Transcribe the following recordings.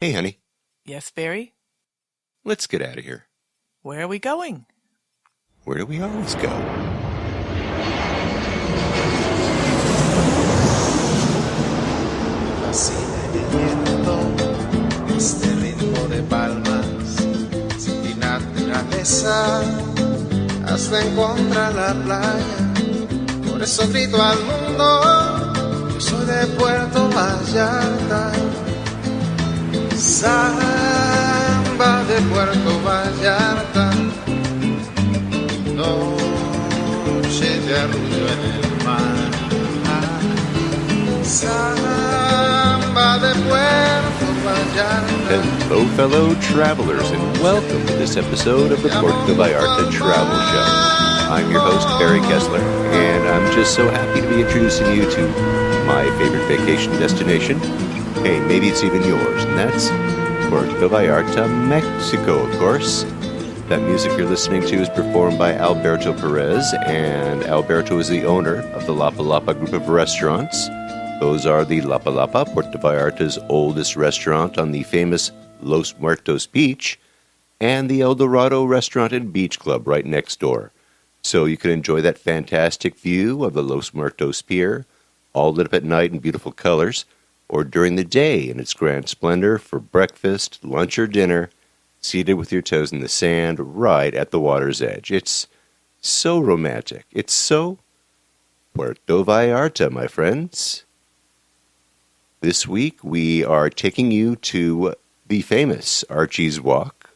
Hey, honey, Yes, Barry? let's get out of here. Where are we going? Where do we always go? Fascina el viento, este ritmo de palmas, sin ti naturaleza, hasta encontrar la playa. Por eso grito al mundo, yo soy de Puerto Vallarta. Samba de Puerto Vallarta, noche de arrullo en el mar. Samba de Puerto Vallarta. Hello, fellow travelers, and welcome to this episode of the Puerto Vallarta Travel Show. I'm your host, Barry Kessler, and I'm just so happy to be introducing you to my favorite vacation destination. Hey, maybe it's even yours, and that's Puerto Vallarta, Mexico, of course. That music you're listening to is performed by Alberto Perez, and Alberto is the owner of the Lapa Lapa group of restaurants. Those are the Lapa Lapa, Puerto Vallarta's oldest restaurant on the famous Los Muertos Beach, and the El Dorado Restaurant and Beach Club right next door. So you can enjoy that fantastic view of the Los Muertos Pier, all lit up at night in beautiful colors, or during the day in its grand splendor for breakfast, lunch, or dinner, seated with your toes in the sand right at the water's edge. It's so romantic. It's so Puerto Vallarta, my friends. This week we are taking you to the famous Archie's Walk,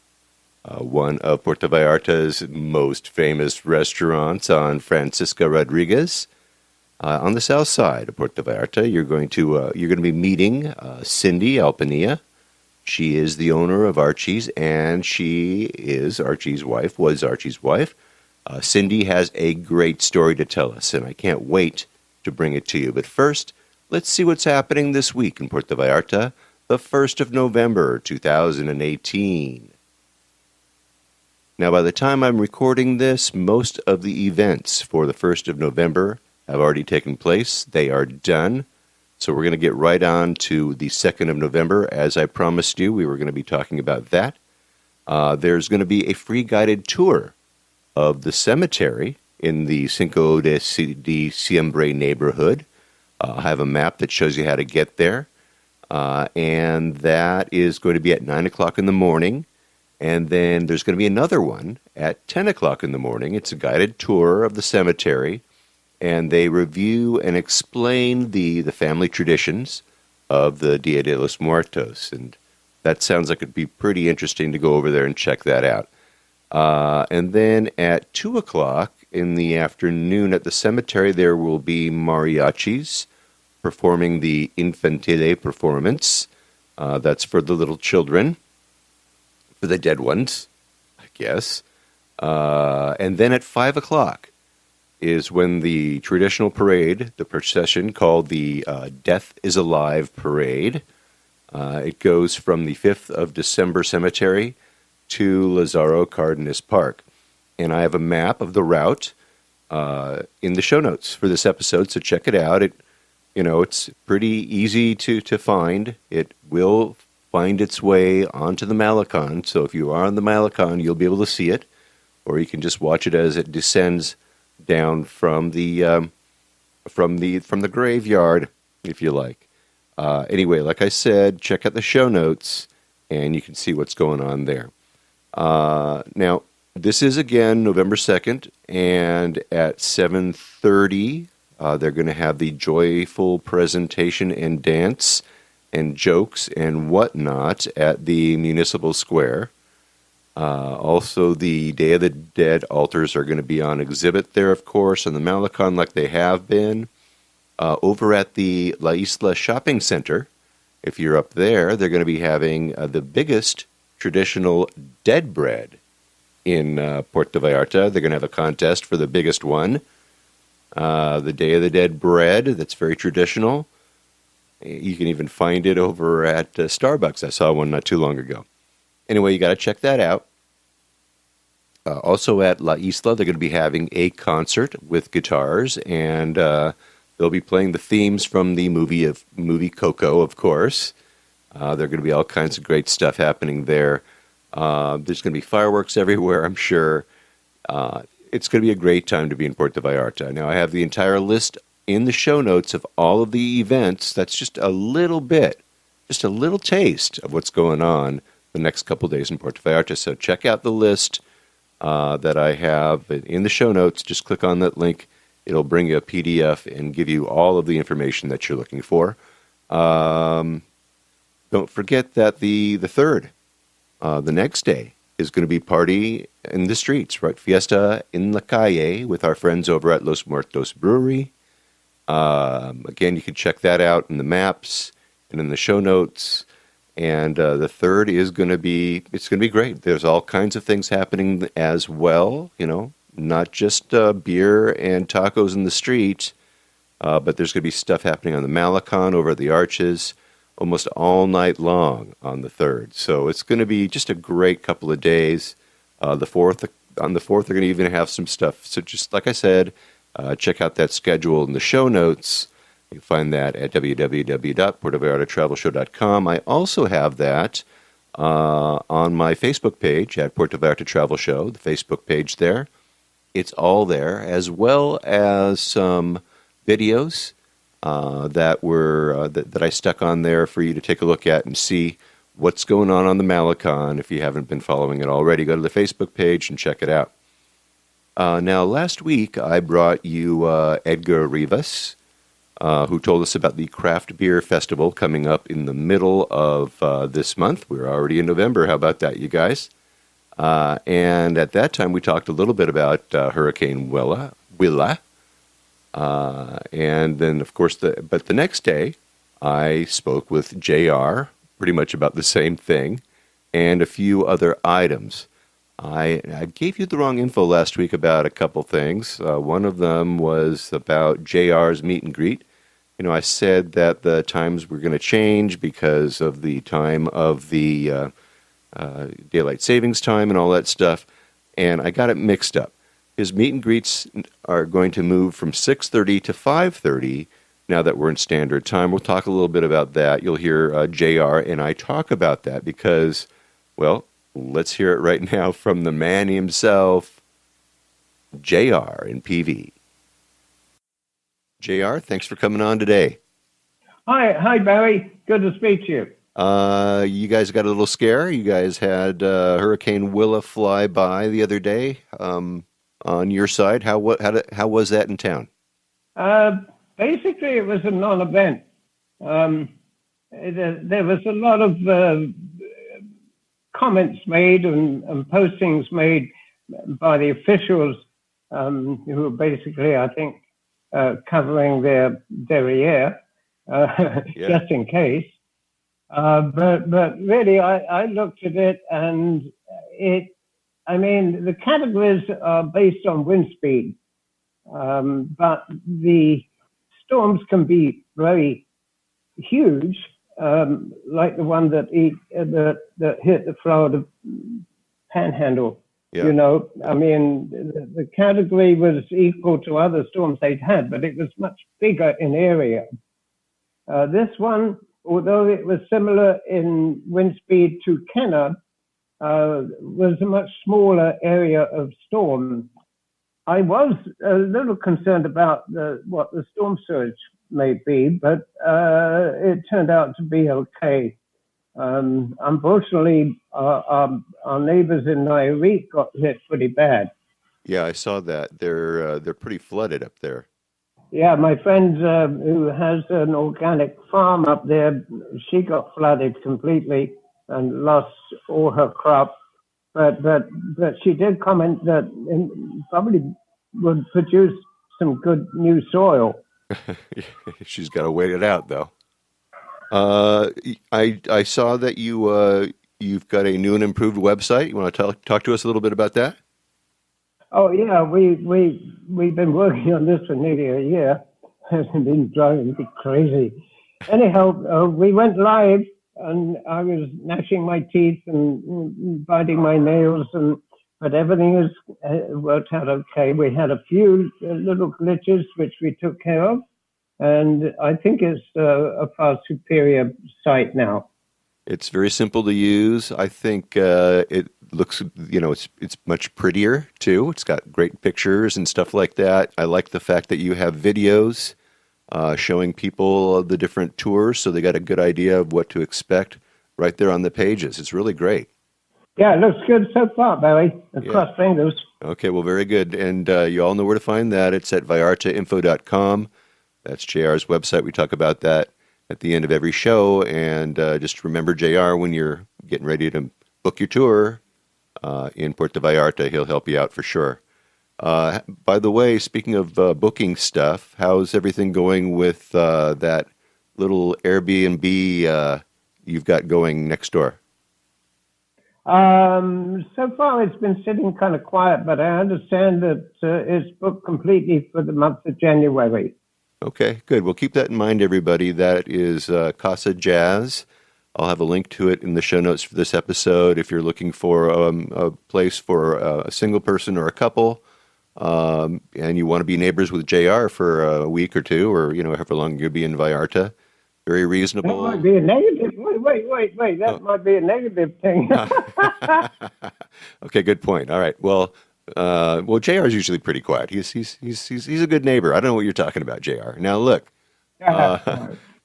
one of Puerto Vallarta's most famous restaurants on Francisca Rodriguez. On the south side of Puerto Vallarta, you're going to be meeting Cindy Alpinilla. She is the owner of Archie's, and she is Archie's wife, was Archie's wife. Cindy has a great story to tell us, and I can't wait to bring it to you. But first, let's see what's happening this week in Puerto Vallarta, the 1st of November, 2018. Now, by the time I'm recording this, most of the events for the 1st of November have already taken place. They are done. So we're going to get right on to the 2nd of November. As I promised you, we were going to be talking about that. There's going to be a free guided tour of the cemetery in the Cinco de Diciembre neighborhood. I have a map that shows you how to get there. And that is going to be at 9 o'clock in the morning. And then there's going to be another one at 10 o'clock in the morning. It's a guided tour of the cemetery. And they review and explain the family traditions of the Dia de los Muertos. And that sounds like it'd be pretty interesting to go over there and check that out. And then at 2 o'clock in the afternoon at the cemetery, there will be mariachis performing the Infantile performance. That's for the little children, for the dead ones, I guess. And then at 5 o'clock is when the traditional parade, the procession called the Death is Alive Parade. It goes from the 5th of December Cemetery to Lazaro Cardenas Park. And I have a map of the route in the show notes for this episode, so check it out. It's pretty easy to find. It will find its way onto the Malecon, so if you are on the Malecon, you'll be able to see it, or you can just watch it as it descends down from the graveyard, if you like. Anyway, like I said, check out the show notes, and you can see what's going on there. Now, this is again November 2nd, and at 7:30, they're going to have the joyful presentation and dance and jokes and whatnot at the Municipal Square. Also, the Day of the Dead altars are going to be on exhibit there, of course, on the Malecon like they have been. Over at the La Isla Shopping Center, if you're up there, they're going to be having the biggest traditional dead bread in Puerto Vallarta. They're going to have a contest for the biggest one. The Day of the Dead bread, that's very traditional. You can even find it over at Starbucks. I saw one not too long ago. Anyway, you got to check that out. Also at La Isla, they're going to be having a concert with guitars, and they'll be playing the themes from the movie Coco, of course. There are going to be all kinds of great stuff happening there. There's going to be fireworks everywhere, I'm sure. It's going to be a great time to be in Puerto Vallarta. Now, I have the entire list in the show notes of all of the events. That's just a little bit, just a little taste of what's going on the next couple days in Puerto Vallarta. So check out the list that I have in the show notes. Just click on that link. It'll bring you a PDF and give you all of the information that you're looking for. Don't forget that the 3rd, the next day, is going to be party in the streets, right? Fiesta in la calle with our friends over at Los Muertos Brewery. Again, you can check that out in the maps and in the show notes. And the 3rd is going to be, it's going to be great. There's all kinds of things happening as well, not just beer and tacos in the street, but there's going to be stuff happening on the Malecon over at the Arches almost all night long on the 3rd. So it's going to be just a great couple of days. On the 4th, they're going to even have some stuff. So just like I said, check out that schedule in the show notes. You can find that at www.puertovallartatravelshow.com. I also have that on my Facebook page at Puerto Vallarta Travel Show, the Facebook page there. It's all there, as well as some videos that I stuck on there for you to take a look at and see what's going on the Malecon. If you haven't been following it already, go to the Facebook page and check it out. Now, last week I brought you Edgar Rivas, who told us about the Craft Beer Festival coming up in the middle of this month. We're already in November. How about that, you guys? And at that time, we talked a little bit about Hurricane Willa. And then, of course, but the next day, I spoke with JR, pretty much about the same thing, and a few other items. I gave you the wrong info last week about a couple things. One of them was about JR's meet and greet. I said that the times were going to change because of the time of the daylight savings time and all that stuff, and I got it mixed up. His meet and greets are going to move from 6:30 to 5:30 now that we're in standard time. We'll talk a little bit about that. You'll hear JR and I talk about that because, well, let's hear it right now from the man himself, JR in PV. JR, thanks for coming on today. Hi, Barry. Good to speak to you. You guys got a little scare. You guys had Hurricane Willa fly by the other day. On your side, how was that in town? Basically, it was a non-event. There was a lot of comments made and postings made by the officials who were basically, I think, covering their derriere, just in case. But really, I looked at it, and the categories are based on wind speed, but the storms can be very huge, like the one that hit the Florida Panhandle. Yeah. The category was equal to other storms they'd had, but it was much bigger in area. This one, although it was similar in wind speed to Kenna, was a much smaller area of storm. I was a little concerned about what the storm surge may be, but it turned out to be okay. Unfortunately, our neighbors in Nayarit got hit pretty bad. Yeah, I saw that. They're pretty flooded up there. Yeah, my friend who has an organic farm up there, she got flooded completely and lost all her crop. But she did comment that it probably would produce some good new soil. She's got to wait it out, though. I saw that you've got a new and improved website. You want to talk to us a little bit about that? Oh yeah, we've been working on this for nearly a year. It's been driving me crazy. Anyhow, we went live, and I was gnashing my teeth and biting my nails, but everything has worked out okay. We had a few little glitches which we took care of, and I think it's a far superior site now. It's very simple to use. I think it looks, it's much prettier too. It's got great pictures and stuff like that. I like the fact that you have videos showing people the different tours, so they got a good idea of what to expect right there on the pages. It's really great. Yeah, it looks good so far, Barry. Yeah. Cross fingers. Okay, well, very good. And you all know where to find that. It's at vallartainfo.com. That's JR's website. We talk about that at the end of every show. And just remember JR when you're getting ready to book your tour in Puerto Vallarta. He'll help you out for sure. By the way, speaking of booking stuff, how's everything going with that little Airbnb you've got going next door? So far it's been sitting kind of quiet, but I understand that it's booked completely for the month of January. Okay, good. Well, keep that in mind, everybody. That is Casa Jazz. I'll have a link to it in the show notes for this episode. If you're looking for a place for a single person or a couple, and you want to be neighbors with JR for a week or two, or however long you'll be in Vallarta, very reasonable. That might be a negative. Wait. That might be a negative thing. Okay, good point. All right. Well, JR is usually pretty quiet. He's a good neighbor. I don't know what you're talking about, JR. Now look,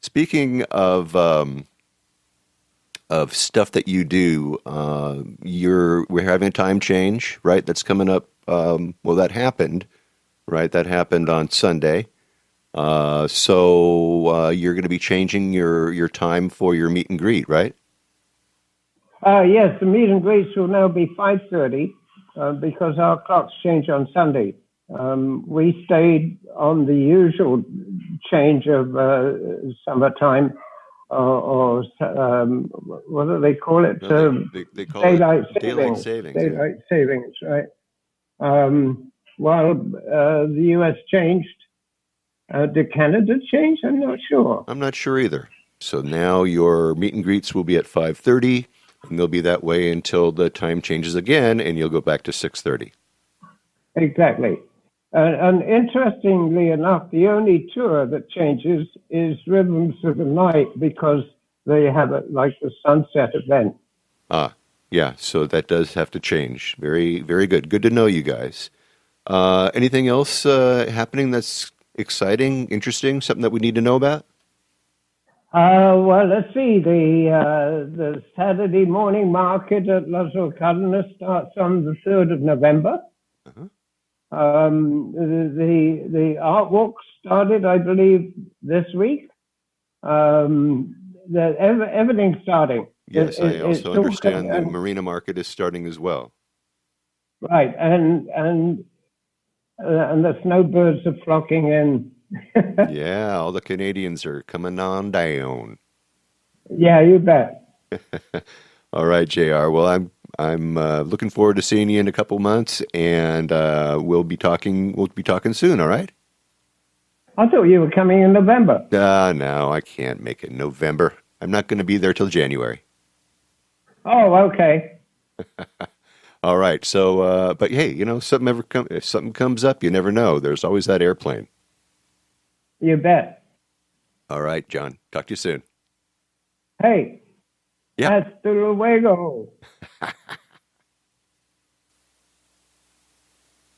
speaking of stuff that you do, we're having a time change, right? That's coming up. That happened, right? That happened on Sunday. So you're going to be changing your time for your meet and greet, right? Yes, the meet and greets will now be 5:30 because our clocks change on Sunday. We stayed on the usual change of summertime, or what do they call it? No, they call daylight it daylight savings. Daylight savings, right? While the U.S. changed. Did Canada change? I'm not sure. I'm not sure either. So now your meet and greets will be at 5:30, and they'll be that way until the time changes again, and you'll go back to 6:30. Exactly. And interestingly enough, the only tour that changes is Rhythms of the Night because they have it like the sunset event. Yeah. So that does have to change. Very, very good. Good to know you guys. Anything else happening that's exciting, interesting, something that we need to know about? Well, let's see. The Saturday morning market at Las Caletas starts on the 3rd of November. Uh-huh. The art walk started, I believe, this week. Everything's starting. Yes, I also understand the marina market is starting as well. Right, and the snowbirds are flocking in. Yeah, all the Canadians are coming on down. Yeah, you bet. All right, JR. Well, I'm looking forward to seeing you in a couple months, and we'll be talking soon. All right. I thought you were coming in November. No, I can't make it November. I'm not going to be there till January. Oh, okay. All right. So, but hey, if something comes up, you never know. There's always that airplane. You bet. All right, John. Talk to you soon. Hey. Yeah. Hasta luego.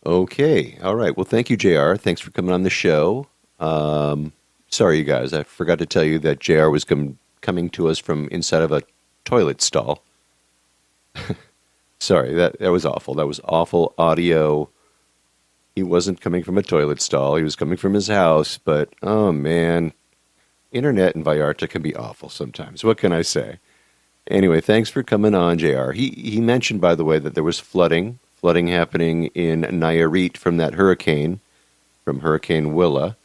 Okay. All right. Well, thank you, JR. Thanks for coming on the show. Sorry, you guys. I forgot to tell you that JR was coming to us from inside of a toilet stall. Sorry, that was awful. That was awful audio. He wasn't coming from a toilet stall. He was coming from his house. But, oh, man, internet in Vallarta can be awful sometimes. What can I say? Anyway, thanks for coming on, JR. He mentioned, by the way, that there was flooding happening in Nayarit from that hurricane, from Hurricane Willa.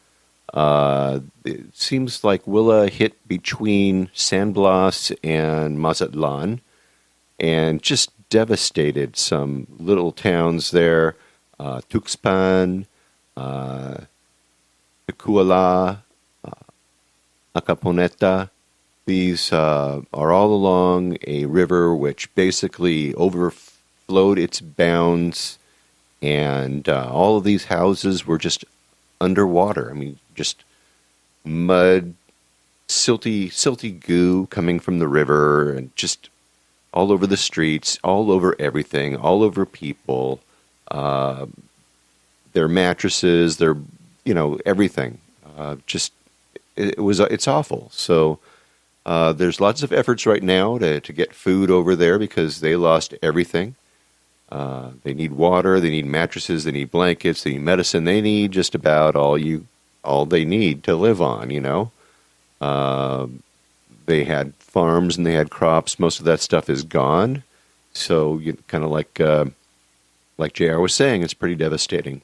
It seems like Willa hit between San Blas and Mazatlan and just devastated some little towns there, Tuxpan, Tecuala, Acaponeta. These are all along a river which basically overflowed its bounds, and all of these houses were just underwater. I mean, just mud, silty goo coming from the river and just all over the streets, all over everything, all over people, their mattresses, their, everything. It's awful. So there's lots of efforts right now to get food over there because they lost everything. They need water, they need mattresses, they need blankets, they need medicine, they need just about all they need to live on, They had farms and they had crops. Most of that stuff is gone. So kind of like JR was saying, it's pretty devastating.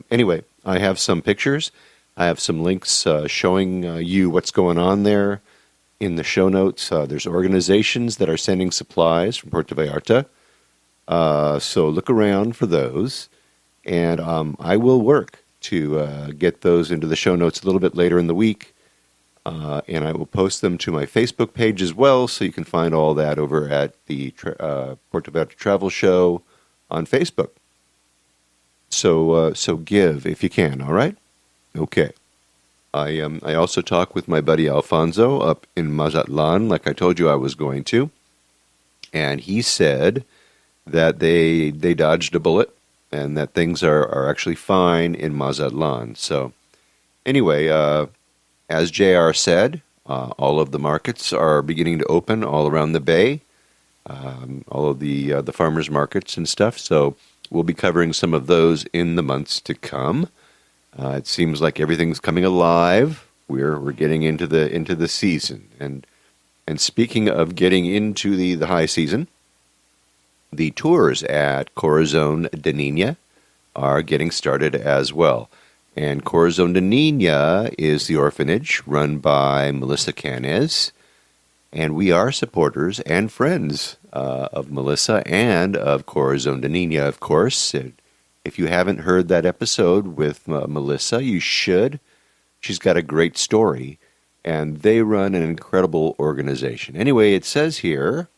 Anyway, I have some pictures. I have some links showing you what's going on there in the show notes. There's organizations that are sending supplies from Puerto Vallarta. So look around for those. And I will work to get those into the show notes a little bit later in the week. And I will post them to my Facebook page as well, so you can find all that over at the Puerto Vallarta Travel Show on Facebook. So give if you can, all right? Okay. I also talked with my buddy Alfonso up in Mazatlan, like I told you I was going to, and he said that they dodged a bullet and that things are actually fine in Mazatlan. So anyway, as JR said, all of the markets are beginning to open all around the bay, all of the farmers markets and stuff. So we'll be covering some of those in the months to come. It seems like everything's coming alive. We're getting into the season, and speaking of getting into the high season, the tours at Corazon de Niña are getting started as well. And Corazon de Niña is the orphanage run by Melissa Canez, and we are supporters and friends of Melissa and of Corazon de Niña, of course. If you haven't heard that episode with Melissa, you should. She's got a great story, and they run an incredible organization. Anyway, it says here,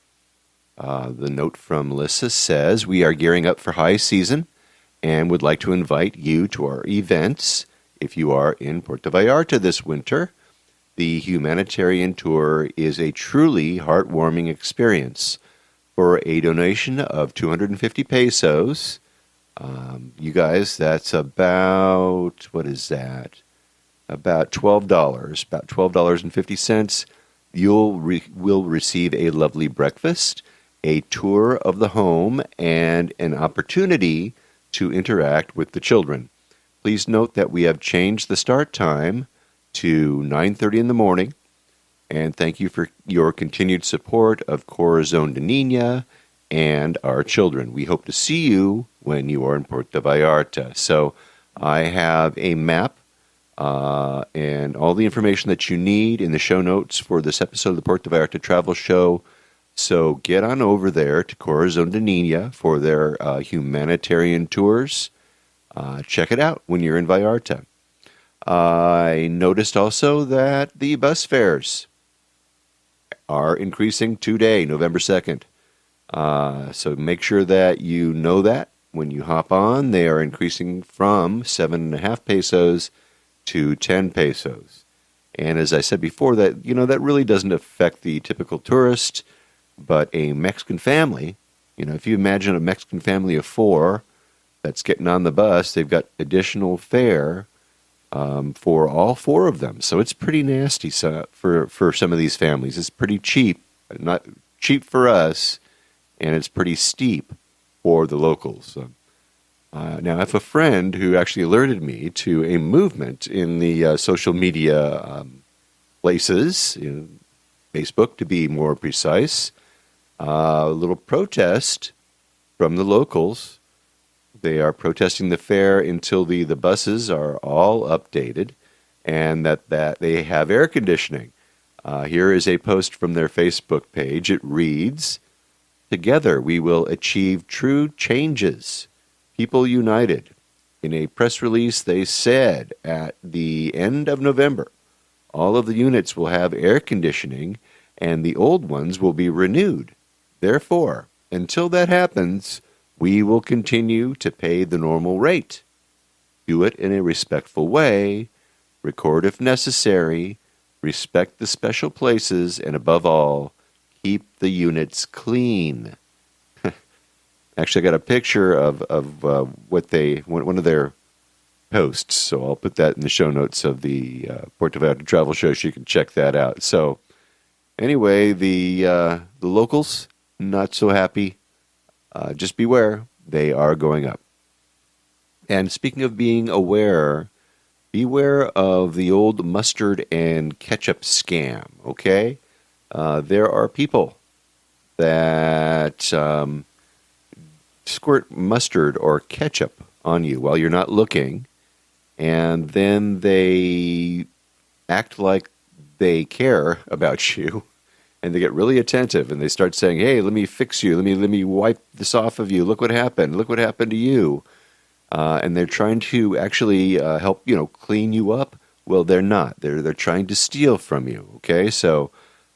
the note from Melissa says, we are gearing up for high season and would like to invite you to our events if you are in Puerto Vallarta this winter. The humanitarian tour is a truly heartwarming experience. For a donation of 250 pesos, you guys, that's about, what is that? About $12, about $12.50. Will receive a lovely breakfast, a tour of the home, and an opportunity to interact with the children. Please note that we have changed the start time to 9:30 in the morning, and thank you for your continued support of Corazon de Niña and our children. We hope to see you when you are in Puerto Vallarta. So I have a map and all the information that you need in the show notes for this episode of the Puerto Vallarta Travel Show. So get on over there to Corazon de Niña for their humanitarian tours. Check it out when you're in Vallarta. I noticed also that the bus fares are increasing today, November 2nd. So make sure that you know that when you hop on. They are increasing from 7.5 pesos to 10 pesos. And as I said before, that that really doesn't affect the typical tourist, but a Mexican family, if you imagine a Mexican family of 4 that's getting on the bus, they've got additional fare for all 4 of them. So it's pretty nasty for some of these families. It's pretty cheap, not cheap for us, and it's pretty steep for the locals. Now, I have a friend who actually alerted me to a movement in the social media places, Facebook to be more precise, a little protest from the locals. They are protesting the fare until the buses are all updated and that they have air conditioning. Here is a post from their Facebook page. It reads, "Together we will achieve true changes. People united." In a press release, they said at the end of November, all of the units will have air conditioning and the old ones will be renewed. Therefore, until that happens, we will continue to pay the normal rate. Do it in a respectful way, record if necessary, respect the special places, and above all, keep the units clean. Actually, I got a picture of one of their posts, so I'll put that in the show notes of the Puerto Vallarta travel show, so you can check that out. So, anyway, the locals not so happy. Just beware, they are going up. And speaking of being aware, beware of the old mustard and ketchup scam. Okay, there are people that squirt mustard or ketchup on you while you're not looking, and then they act like they care about you, and they get really attentive, and they start saying, "Hey, let me fix you. Let me wipe this off of you. Look what happened. Look what happened to you." And they're trying to actually help, clean you up. Well, they're not. They're trying to steal from you. Okay, so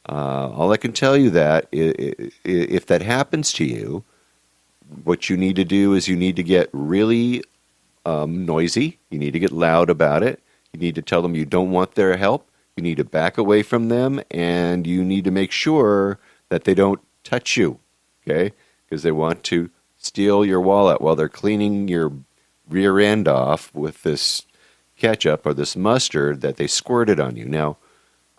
all I can tell you that if that happens to you, what you need to do is you need to get really noisy. You need to get loud about it. You need to tell them you don't want their help. You need to back away from them, and you need to make sure that they don't touch you, okay? Because they want to steal your wallet while they're cleaning your rear end off with this ketchup or this mustard that they squirted on you. Now,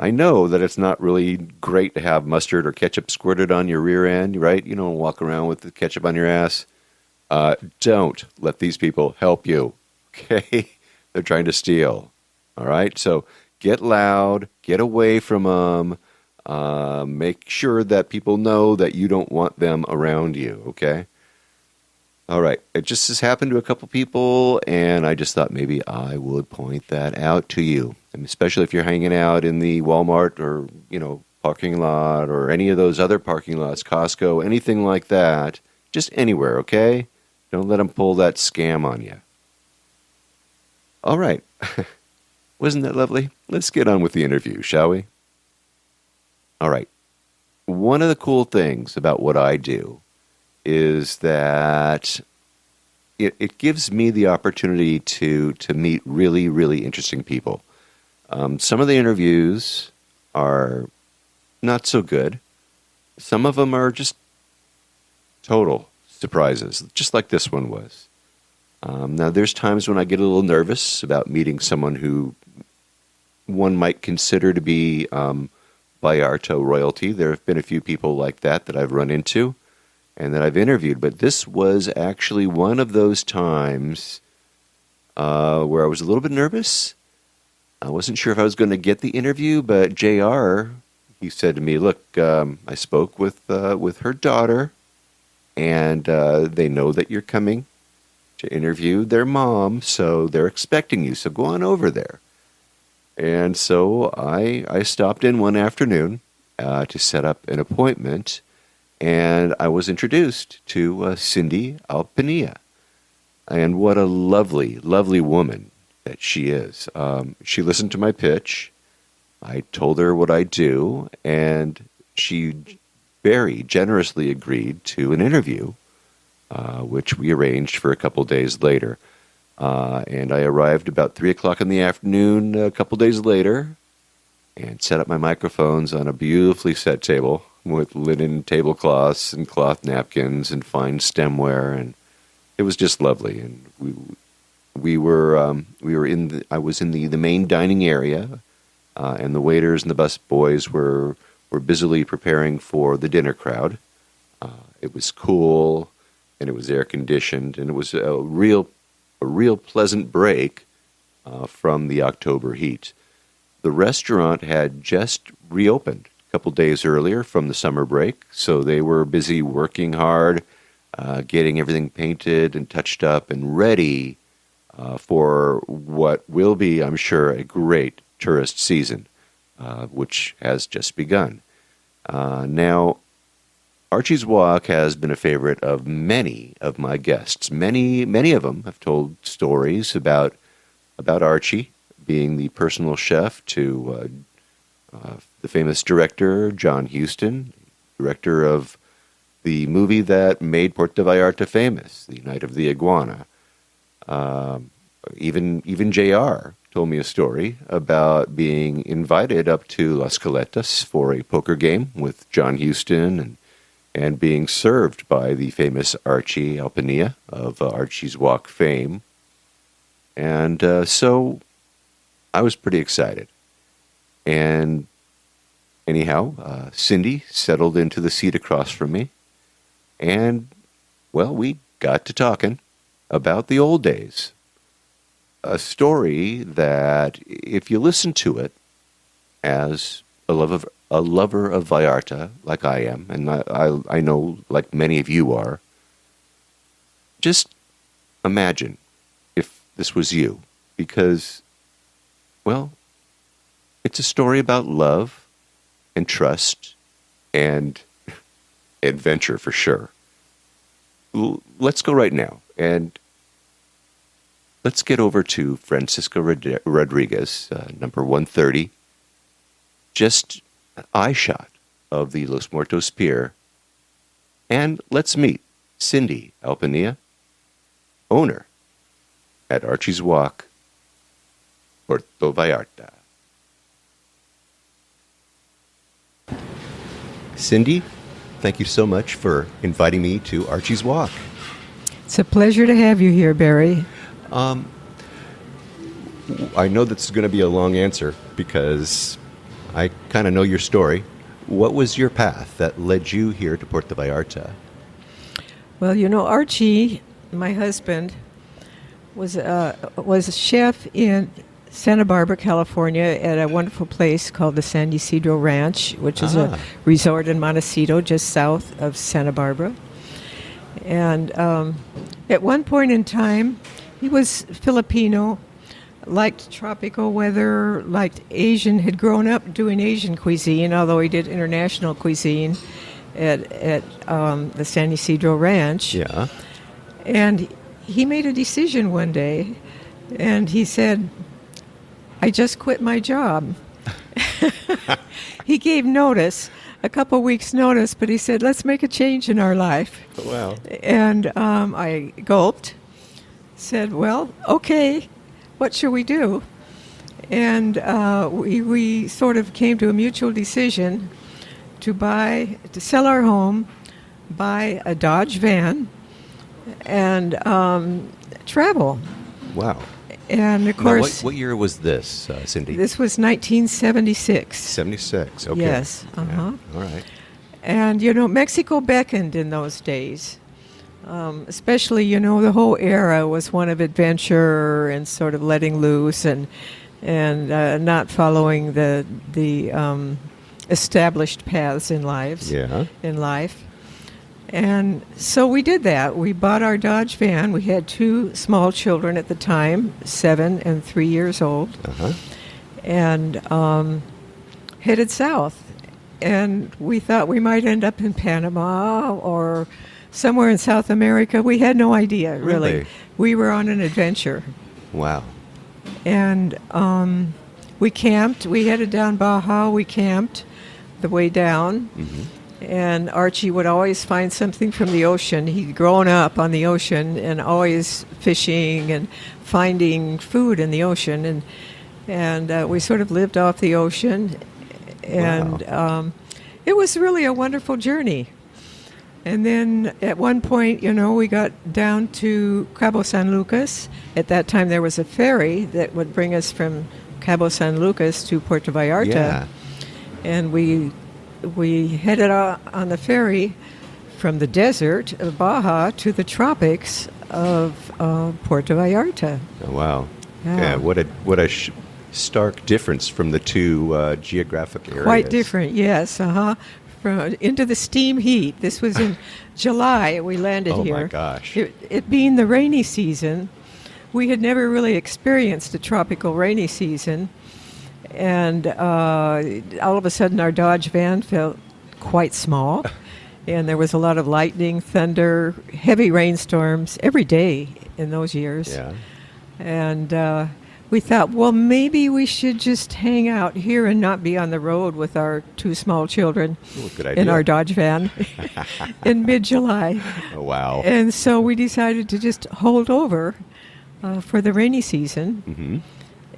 I know that it's not really great to have mustard or ketchup squirted on your rear end, right? You don't walk around with the ketchup on your ass. Don't let these people help you, okay? They're trying to steal, all right? So get loud, get away from them, make sure that people know that you don't want them around you, okay? All right, it just has happened to a couple people, and I just thought maybe I would point that out to you, and especially if you're hanging out in the Walmart or, parking lot or any of those other parking lots, Costco, anything like that, just anywhere, okay? Don't let them pull that scam on you. All right, wasn't that lovely? Let's get on with the interview, shall we? All right, one of the cool things about what I do is that it gives me the opportunity to meet really, really interesting people. Some of the interviews are not so good. Some of them are just total surprises, just like this one was. Now, there's times when I get a little nervous about meeting someone who one might consider to be Vallarta royalty. There have been a few people like that I've run into and that I've interviewed, but this was actually one of those times where I was a little bit nervous. I wasn't sure if I was going to get the interview, but JR, he said to me, look, I spoke with her daughter, and they know that you're coming to interview their mom, so they're expecting you, so go on over there. And so I stopped in one afternoon to set up an appointment, and I was introduced to Cindy Alpinilla. And what a lovely, lovely woman that she is. She listened to my pitch. I told her what I do, and she very generously agreed to an interview, which we arranged for a couple days later. And I arrived about 3 o'clock in the afternoon a couple days later and set up my microphones on a beautifully set table with linen tablecloths and cloth napkins and fine stemware, and it was just lovely. And I was in the main dining area, and the waiters and the busboys were busily preparing for the dinner crowd. It was cool, and it was air conditioned, and it was a real pleasant break from the October heat. The restaurant had just reopened a couple days earlier from the summer break, so they were busy working hard, getting everything painted and touched up and ready for what will be, I'm sure, a great tourist season, which has just begun. Now, Archie's Walk has been a favorite of many of my guests. Many of them have told stories about Archie being the personal chef to the famous director John Huston, director of the movie that made Puerto Vallarta famous, The Night of the Iguana. Even JR told me a story about being invited up to Las Caletas for a poker game with John Huston and being served by the famous Archie Alpenia of Archie's Walk fame. And so I was pretty excited. And anyhow, Cindy settled into the seat across from me. And, well, we got to talking about the old days. A story that, if you listen to it as a lover of Vallarta, like I am, and I know like many of you are, just imagine if this was you. Because, well, it's a story about love and trust and adventure for sure. Let's go right now and let's get over to Francisca Rodriguez, number 130. Just an eye shot of the Los Muertos Pier. And let's meet Cindy Alpinilla, owner at Archie's Walk, Puerto Vallarta. Cindy, thank you so much for inviting me to Archie's Walk. It's a pleasure to have you here, Barry. I know this is going to be a long answer because I kind of know your story. What was your path that led you here to Puerto Vallarta? Well, you know, Archie, my husband, was a chef in Santa Barbara, California, at a wonderful place called the San Ysidro Ranch, which is a resort in Montecito, just south of Santa Barbara. And at one point in time, he was Filipino, liked tropical weather, liked Asian, had grown up doing Asian cuisine, although he did international cuisine at the San Ysidro Ranch. Yeah. And he made a decision one day, and he said, I just quit my job. He gave notice, a couple weeks' notice, but he said, let's make a change in our life. Wow. And I gulped, said, well, okay, what shall we do? And we sort of came to a mutual decision to sell our home, buy a Dodge van, and travel. Wow. And of course, now, what year was this, Cindy? This was 1976. 76. Okay. Yes. Yeah. All right. And you know, Mexico beckoned in those days. Especially, you know, the whole era was one of adventure and sort of letting loose and not following the established paths in life. And so we did that. We bought our Dodge van. We had two small children at the time, 7 and 3 years old, and headed south. And we thought we might end up in Panama or somewhere in South America. We had no idea, really. We were on an adventure. Wow. And we camped. We headed down Baja. We camped the way down. Mm-hmm. And Archie would always find something from the ocean. He'd grown up on the ocean and always fishing and finding food in the ocean. And we sort of lived off the ocean. And wow. It was really a wonderful journey. And then at one point, you know, we got down to Cabo San Lucas. At that time, there was a ferry that would bring us from Cabo San Lucas to Puerto Vallarta. Yeah. And we headed on the ferry from the desert of Baja to the tropics of Puerto Vallarta. Oh, wow. Yeah. What a stark difference from the two geographic areas. Quite different, yes. Into the steam heat. This was in July. We landed here. Oh my gosh! It being the rainy season, we had never really experienced a tropical rainy season, and all of a sudden our Dodge van felt quite small, and there was a lot of lightning, thunder, heavy rainstorms every day in those years. Yeah. And we thought, well, maybe we should just hang out here and not be on the road with our two small children in our Dodge van in mid-July. Oh, wow. And so we decided to just hold over for the rainy season. Mm-hmm.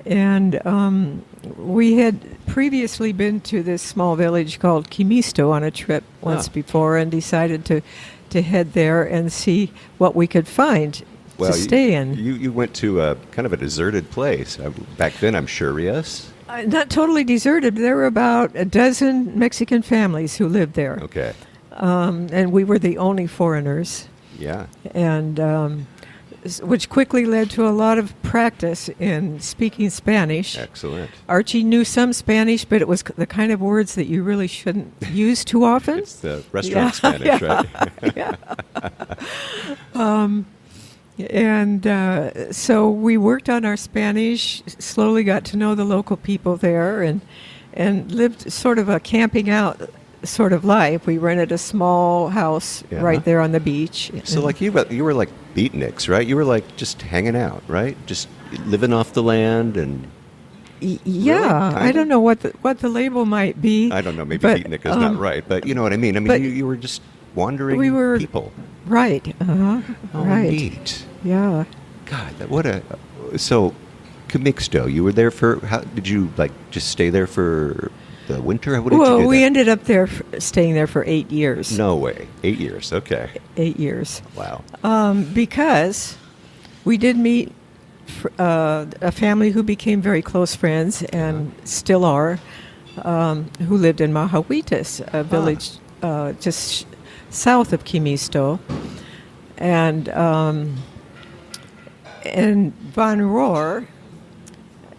And we had previously been to this small village called Qumixto on a trip once before, and decided to head there and see what we could find to stay in. You went to a kind of a deserted place back then, I'm sure, yes? Not totally deserted. There were about a dozen Mexican families who lived there. Okay. And we were the only foreigners. Yeah. And which quickly led to a lot of practice in speaking Spanish. Excellent. Archie knew some Spanish, but it was the kind of words that you really shouldn't use too often. It's the restaurant Spanish, right? And so we worked on our Spanish, slowly got to know the local people there, and lived sort of a camping out sort of life. We rented a small house right there on the beach. So like you were like beatniks, right? You were like just hanging out, right? Just living off the land and... Yeah, really? I don't know what the label might be. I don't know, maybe beatnik is not right, but you know what I mean. I mean, you were just wandering people. Right, Oh, right. neat. Yeah. God, so Qumixto, you were there for, how did you like just stay there for the winter? What did you do we there? ended up there staying there for 8 years. No way. 8 years, okay. 8 years. Wow. Because we did meet a family who became very close friends and still are, who lived in Mahahuitas, a village just south of Qumixto. And Van Rohr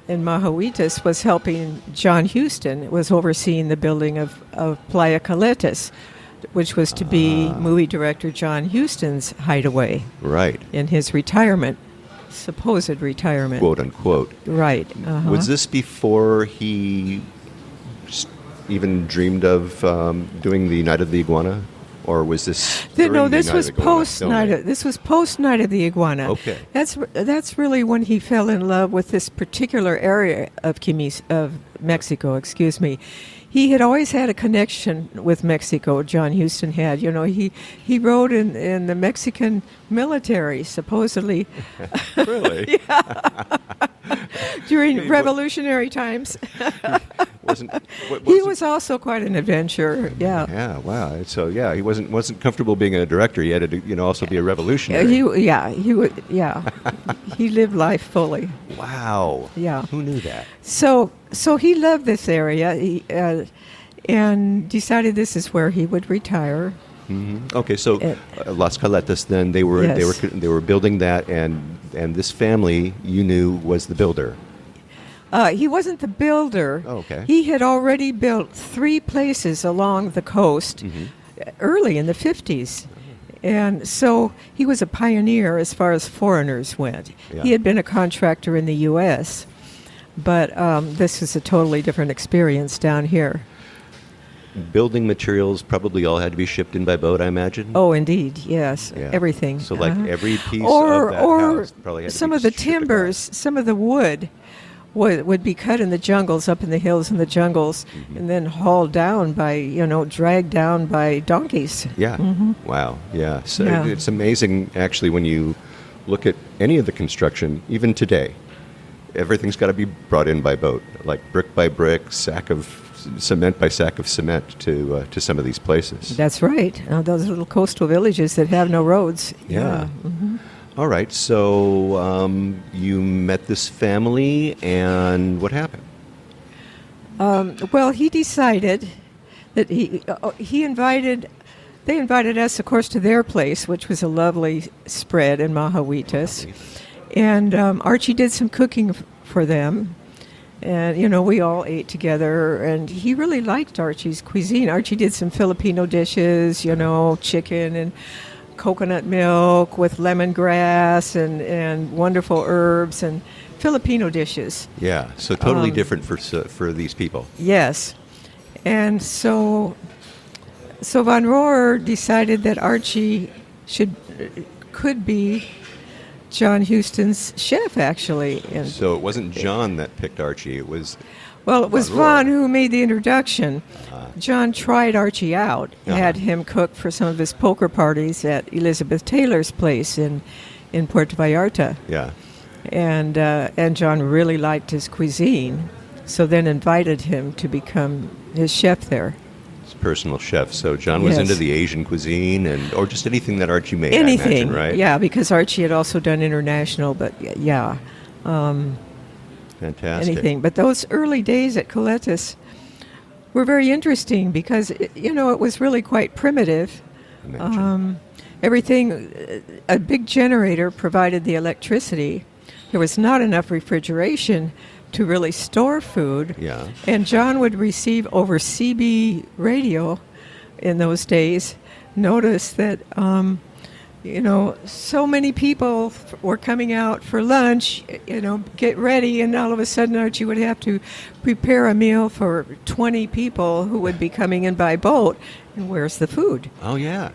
in Mahahuitas was helping John Huston, was overseeing the building of Las Caletas, which was to be movie director John Huston's hideaway. Right. In his retirement, supposed retirement. Quote unquote. Right. Was this before he even dreamed of doing the Night of the Iguana? Or was this this was post Night. This was post Night of the Iguana. Okay, that's really when he fell in love with this particular area of Mexico. Excuse me. He had always had a connection with Mexico. John Huston had. You know, he rode in the Mexican military, supposedly. Really? During revolutionary times. He was also quite an adventurer. Yeah. Yeah. Wow. So he wasn't comfortable being a director. He had to also be a revolutionary. He lived life fully. Wow. Yeah. Who knew that? So he loved this area, and decided this is where he would retire. Mm-hmm. Okay. So Las Caletas. Then they were building that, and this family you knew was the builder. He wasn't the builder. Oh, okay. He had already built 3 places along the coast early in the 50s. And so he was a pioneer as far as foreigners went. Yeah. He had been a contractor in the U.S., but this is a totally different experience down here. Building materials probably all had to be shipped in by boat, I imagine? Oh, indeed, yes. Yeah. Everything. So like every piece of that house probably had to be some of the shipped timbers, across. some of the wood would be cut in the jungles, up in the hills in the jungles, and then hauled down dragged down by donkeys. Yeah. Mm-hmm. Wow. Yeah. So it's amazing, actually, when you look at any of the construction, even today, everything's got to be brought in by boat, like brick by brick, sack of cement by sack of cement to some of these places. That's right. Those little coastal villages that have no roads. Yeah. Mm-hmm. All right, so you met this family, and what happened? Well, he decided that they invited us, of course, to their place, which was a lovely spread in Mahahuitas. And Archie did some cooking for them. And, we all ate together, and he really liked Archie's cuisine. Archie did some Filipino dishes, chicken and coconut milk with lemongrass and wonderful herbs and Filipino dishes. Yeah, so totally different for these people. Yes. And so Van Rohr decided that Archie could be John Huston's chef, actually. And so it wasn't John that picked Archie, it was... Well, it was Van who made the introduction. John tried Archie out, had him cook for some of his poker parties at Elizabeth Taylor's place in Puerto Vallarta. Yeah. and John really liked his cuisine, so then invited him to become his chef there. His personal chef. So John was Yes. into the Asian cuisine or just anything that Archie made, Anything, I imagine, right? yeah, because Archie had also done international, but yeah, Fantastic. anything. But those early days at Caletas were very interesting because, it was really quite primitive. Imagine. Everything, a big generator provided the electricity. There was not enough refrigeration to really store food. Yeah. And John would receive over CB radio in those days notice that, so many people were coming out for lunch, get ready, and all of a sudden Archie would have to prepare a meal for 20 people who would be coming in by boat. And where's the food? Oh, yeah.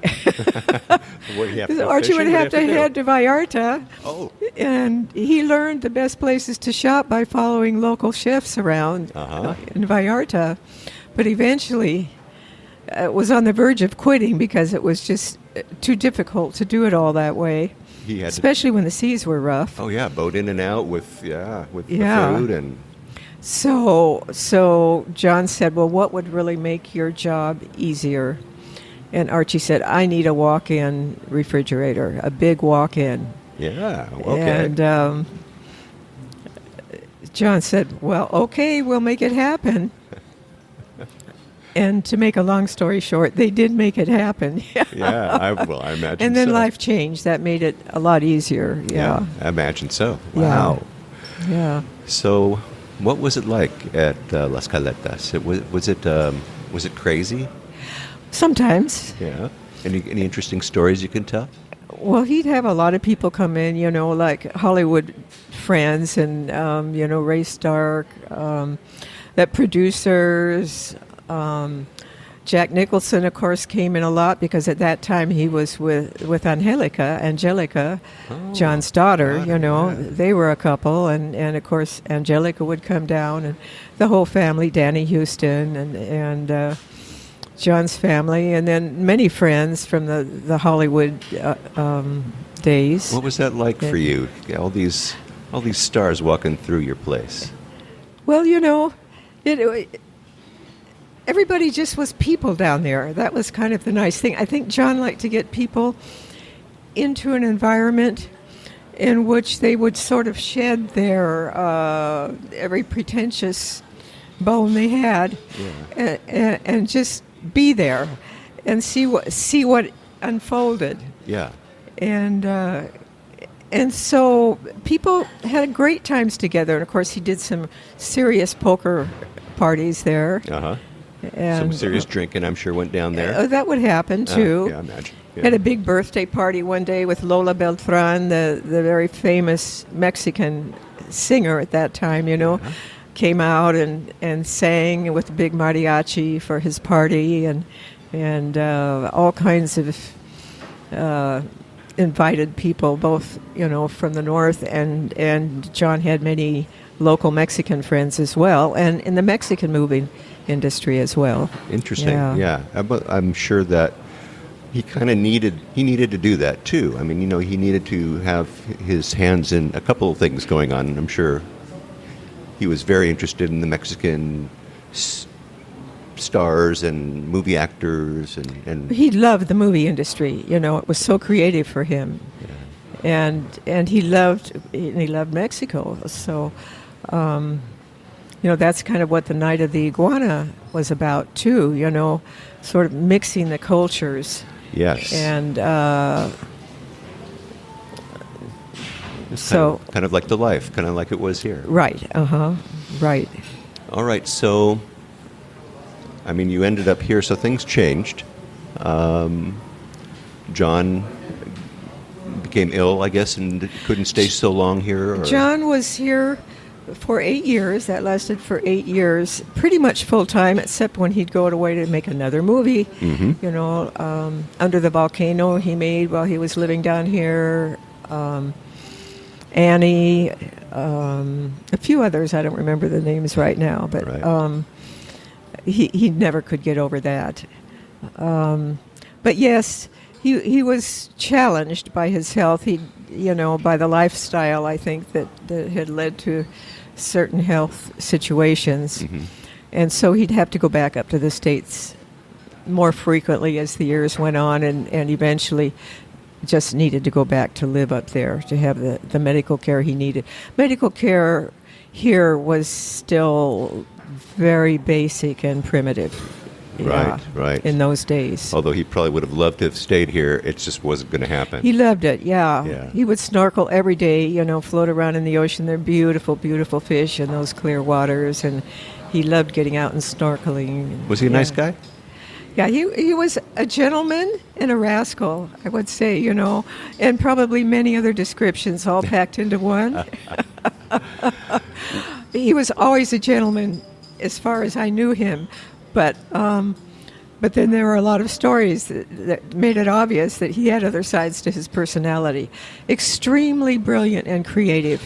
What do you have to go Archie would fishing? have to do? head to Vallarta. Oh. And he learned the best places to shop by following local chefs around in Vallarta. But eventually was on the verge of quitting because it was just too difficult to do it all that way, He had especially when the seas were rough. Oh, yeah, boat in and out with the food and... So John said, well, what would really make your job easier? And Archie said, I need a walk-in refrigerator, a big walk-in. Yeah, okay. And John said, well, okay, we'll make it happen. And to make a long story short, they did make it happen. Yeah, I imagine And then so. life changed. That made it a lot easier. Yeah. I imagine so. Yeah. Wow. Yeah. So, what was it like at Las Caletas? Was it crazy? Sometimes. Yeah. Any interesting stories you can tell? Well, he'd have a lot of people come in, like Hollywood friends and, Ray Stark, that producers. Jack Nicholson, of course, came in a lot because at that time he was with Angelica, John's daughter, Yeah. They were a couple, and of course Angelica would come down, and the whole family, Danny Huston and John's family, and then many friends from the Hollywood days. What was that like for you? All these stars walking through your place. Well, everybody just was people down there. That was kind of the nice thing. I think John liked to get people into an environment in which they would sort of shed their every pretentious bone they had, and just be there and see what unfolded. Yeah. And so people had great times together. And of course, he did some serious poker parties there. Uh-huh. And Some serious drinking, I'm sure, went down there. that would happen too. Yeah, I imagine. Yeah. Had a big birthday party one day with Lola Beltran, the very famous Mexican singer at that time. Came out and sang with a big mariachi for his party, and all kinds of invited people, both from the north, and John had many local Mexican friends as well, and in the Mexican movie industry as well. Interesting. Yeah. I'm sure that he kind of needed to do that too. I mean, he needed to have his hands in a couple of things going on, and I'm sure he was very interested in the Mexican stars and movie actors and He loved the movie industry. It was so creative for him. Yeah. And he loved Mexico. So that's kind of what the Night of the Iguana was about too, sort of mixing the cultures. Yes. And It's so kind of like the life, kind of like it was here. right, right. All right, so I mean, you ended up here, so things changed. John became ill, I guess, and couldn't stay so long here. Or? John was here for 8 years. That lasted for 8 years, pretty much full time, except when he'd go away to make another movie. Mm-hmm. Under the Volcano he made while he was living down here. Annie, a few others. I don't remember the names right now, but Right. He never could get over that. But yes, he was challenged by his health. By the lifestyle, I think that had led to certain health situations, and so he'd have to go back up to the States more frequently as the years went on, and eventually just needed to go back to live up there to have the medical care he needed. Medical care here was still very basic and primitive. Right. In those days. Although he probably would have loved to have stayed here, it just wasn't going to happen. He loved it, yeah. Yeah. He would snorkel every day, float around in the ocean. They're beautiful, beautiful fish in those clear waters, and he loved getting out and snorkeling. Was he a nice guy? Yeah, he was a gentleman and a rascal, I would say, and probably many other descriptions all packed into one. He was always a gentleman as far as I knew him, but then there were a lot of stories that made it obvious that he had other sides to his personality. Extremely brilliant and creative.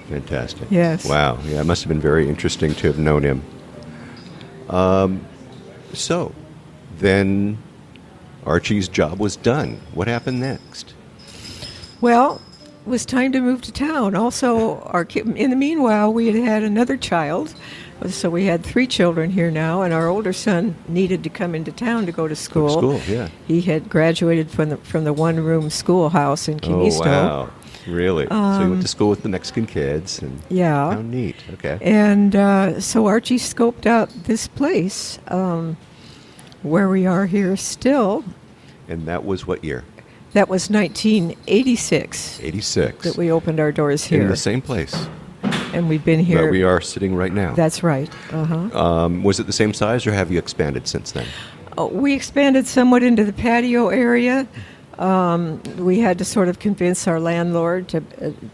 Fantastic. Yes. Wow. Yeah, it must have been very interesting to have known him. So, then Archie's job was done. What happened next? Well, it was time to move to town. Also, in the meanwhile, we had another child. So we had 3 children here now, and our older son needed to come into town to go to school. Yeah. He had graduated from the one-room schoolhouse in Qumixto. Oh, wow. Really? So he went to school with the Mexican kids. And yeah. How neat. Okay. And so Archie scoped out this place where we are here still. And that was what year? That was 1986. 86. That we opened our doors here. In the same place. And we've been here. Where we are sitting right now. That's right. Was it the same size, or have you expanded since then? We expanded somewhat into the patio area. We had to sort of convince our landlord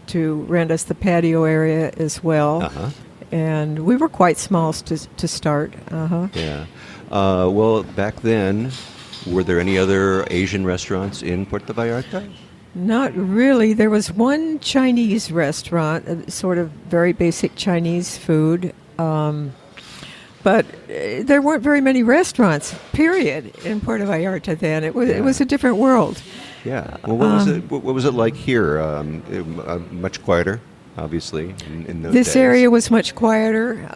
to rent us the patio area as well. And we were quite small to start. Yeah. Well, back then, were there any other Asian restaurants in Puerto Vallarta? Not really. There was one Chinese restaurant, sort of very basic Chinese food. But there weren't very many restaurants, period, in Puerto Vallarta then. It was a different world. Yeah. Well, what was it like here? Much quieter, obviously, in those days. This area was much quieter.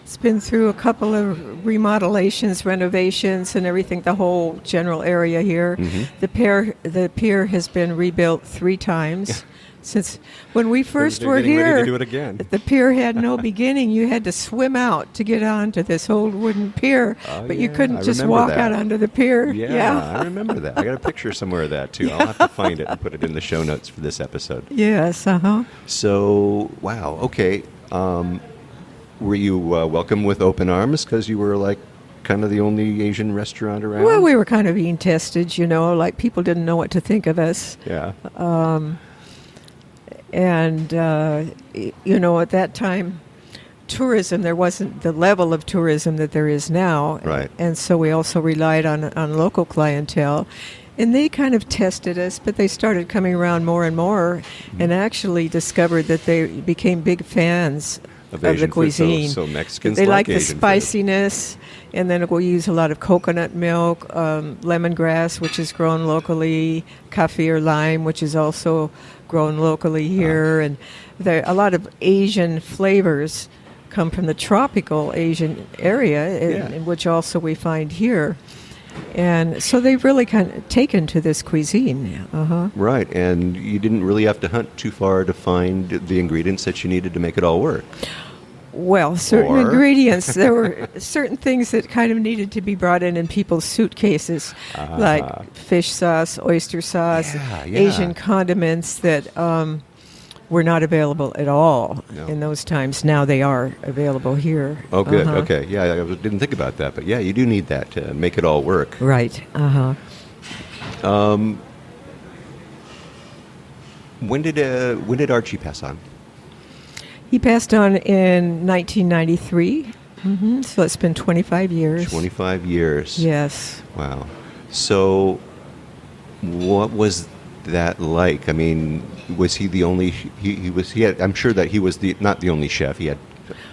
It's been through a couple of remodelations, renovations, and everything. The whole general area here. The pier has been rebuilt 3 times. Since when we first were here, ready to do it again. The pier had no beginning. You had to swim out to get onto this old wooden pier, but you couldn't just walk out onto the pier. Yeah, I remember that. I got a picture somewhere of that, too. I'll have to find it and put it in the show notes for this episode. Yes, So, wow, okay. Were you welcome with open arms because you were, like, kind of the only Asian rataurant around? Well, we were kind of being tested, like people didn't know what to think of us. Yeah. And at that time, tourism, there wasn't the level of tourism that there is now. Right. And so we also relied on local clientele. And they kind of tested us, but they started coming around more and more and actually discovered that they became big fans of the cuisine. So Mexicans they like the Asian spiciness, and then we'll use a lot of coconut milk, lemongrass, which is grown locally, kaffir or lime, which is also grown locally here, and a lot of Asian flavors come from the tropical Asian area, in which also we find here. And so they've really kind of taken to this cuisine. Right, and you didn't really have to hunt too far to find the ingredients that you needed to make it all work. Well, certain ingredients, there were certain things that kind of needed to be brought in people's suitcases, like fish sauce, oyster sauce, Asian condiments that were not available at all in those times. Now they are available here. Oh, good. Okay. Yeah, I didn't think about that, but yeah, you do need that to make it all work. Right. When did Archie pass on? He passed on in 1993. So it's been 25 years. 25 years. Yes. Wow. So, what was that like? I mean, was he the only? He was. He had. I'm sure that he was not the only chef. He had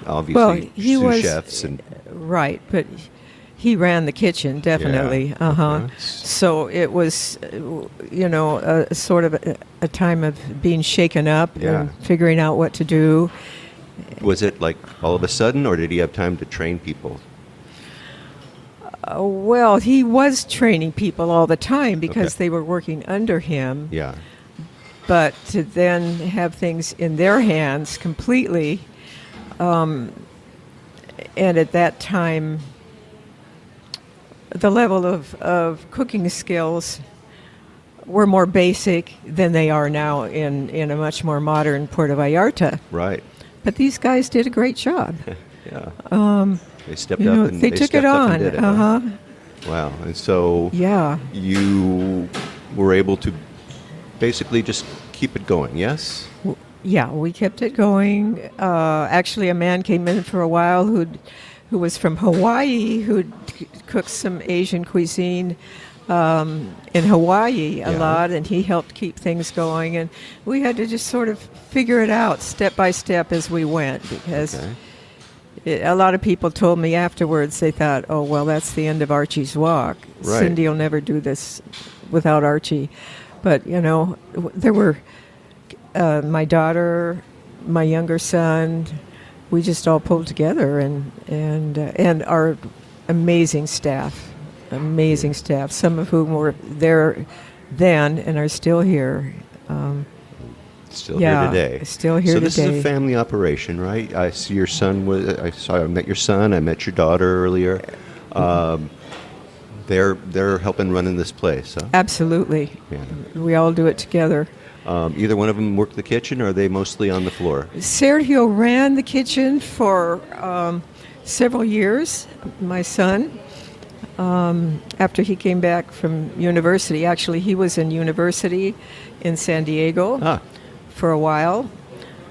obviously sous chefs and right, but he ran the kitchen, definitely. Yeah. Uh-huh. So it was, a sort of a time of being shaken up and figuring out what to do. Was it like all of a sudden, or did he have time to train people? Well, he was training people all the time because they were working under him. Yeah. But to then have things in their hands completely, and at that time, the level of cooking skills were more basic than they are now in a much more modern Puerto Vallarta. Right. But these guys did a great job. Yeah. They stepped up and they took it on. Did it, Wow. And so you were able to basically just keep it going, yes? Yeah, we kept it going. Actually, a man came in for a while who was from Hawaii, who'd cooked some Asian cuisine in Hawaii a lot, and he helped keep things going. And we had to just sort of figure it out step by step as we went, because a lot of people told me afterwards, they thought, oh, well, that's the end of Archie's walk. Right. Cindy will never do this without Archie. But, there were my daughter, my younger son, we just all pulled together, and our amazing staff, some of whom were there then and are still here. Still here today. Still here today. So this is a family operation, right? I see your son I met your son. I met your daughter earlier. They're helping running this place, huh? Absolutely. Yeah. We all do it together. Either one of them work the kitchen, or are they mostly on the floor? Sergio ran the kitchen for several years, my son, after he came back from university. Actually, he was in university in San Diego for a while,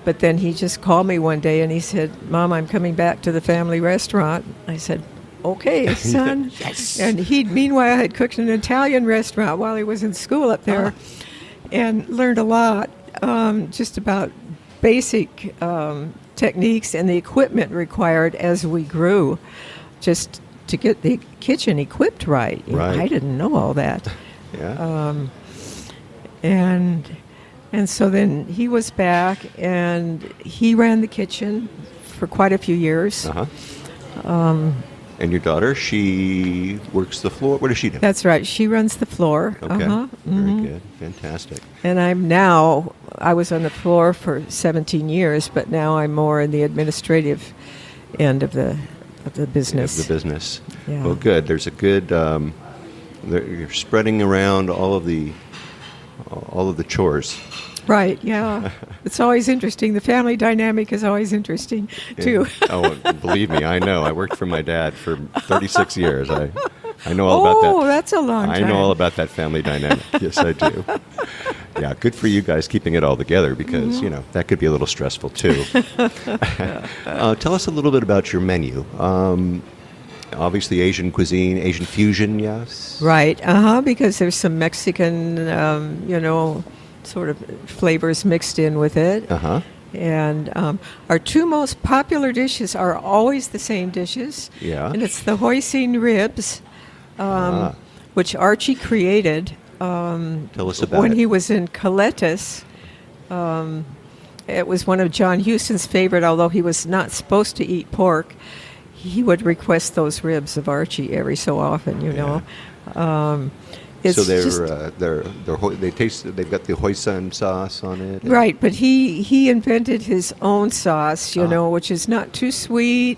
but then he just called me one day and he said, Mom, I'm coming back to the family restaurant. I said, okay, son. Yes. And he, meanwhile, had cooked in an Italian restaurant while he was in school up there. And learned a lot just about basic techniques and the equipment required as we grew, just to get the kitchen equipped right. Right. I didn't know all that. Yeah. And so then he was back, and he ran the kitchen for quite a few years. And your daughter, she works the floor. What does she do? That's right. She runs the floor. Okay. Very good. Fantastic. And I was on the floor for 17 years, but now I'm more in the administrative end of the business. Yeah. Well, good. There's a good. You're spreading around all of the chores. Right. Yeah. It's always interesting. The family dynamic is always interesting too. Oh, believe me, I know. I worked for my dad for 36 years. I know all about that. Oh, that's a long time. I know all about that family dynamic. Yes, I do. Yeah, good for you guys keeping it all together, because, that could be a little stressful too. Tell us a little bit about your menu. Obviously Asian cuisine, Asian fusion, yes? Right. Because there's some Mexican, sort of flavors mixed in with it. And our two most popular dishes are always the same dishes. Yeah. And it's the hoisin ribs, which Archie created. Tell us about when it. he was in Caletas. It was one of John Huston's favorite, although he was not supposed to eat pork. He would request those ribs of Archie every so often, So they taste. They've got the hoisin sauce on it. Right, but he invented his own sauce, which is not too sweet,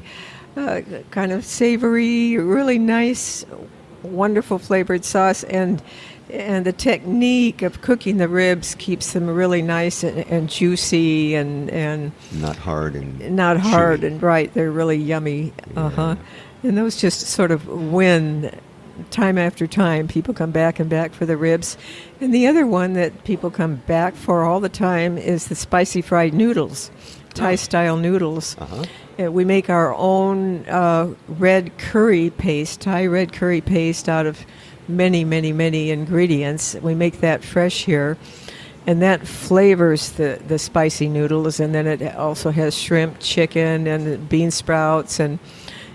kind of savory, really nice, wonderful flavored sauce, and the technique of cooking the ribs keeps them really nice and juicy and not hard and chewy. And right. They're really yummy. Yeah. And those just sort of win. Time after time, people come back and back for the ribs. And the other one that people come back for all the time is the spicy fried noodles, Thai-style noodles. We make our own red curry paste, Thai red curry paste, out of many, many, many ingredients. We make that fresh here. And that flavors the spicy noodles. And then it also has shrimp, chicken, and bean sprouts. And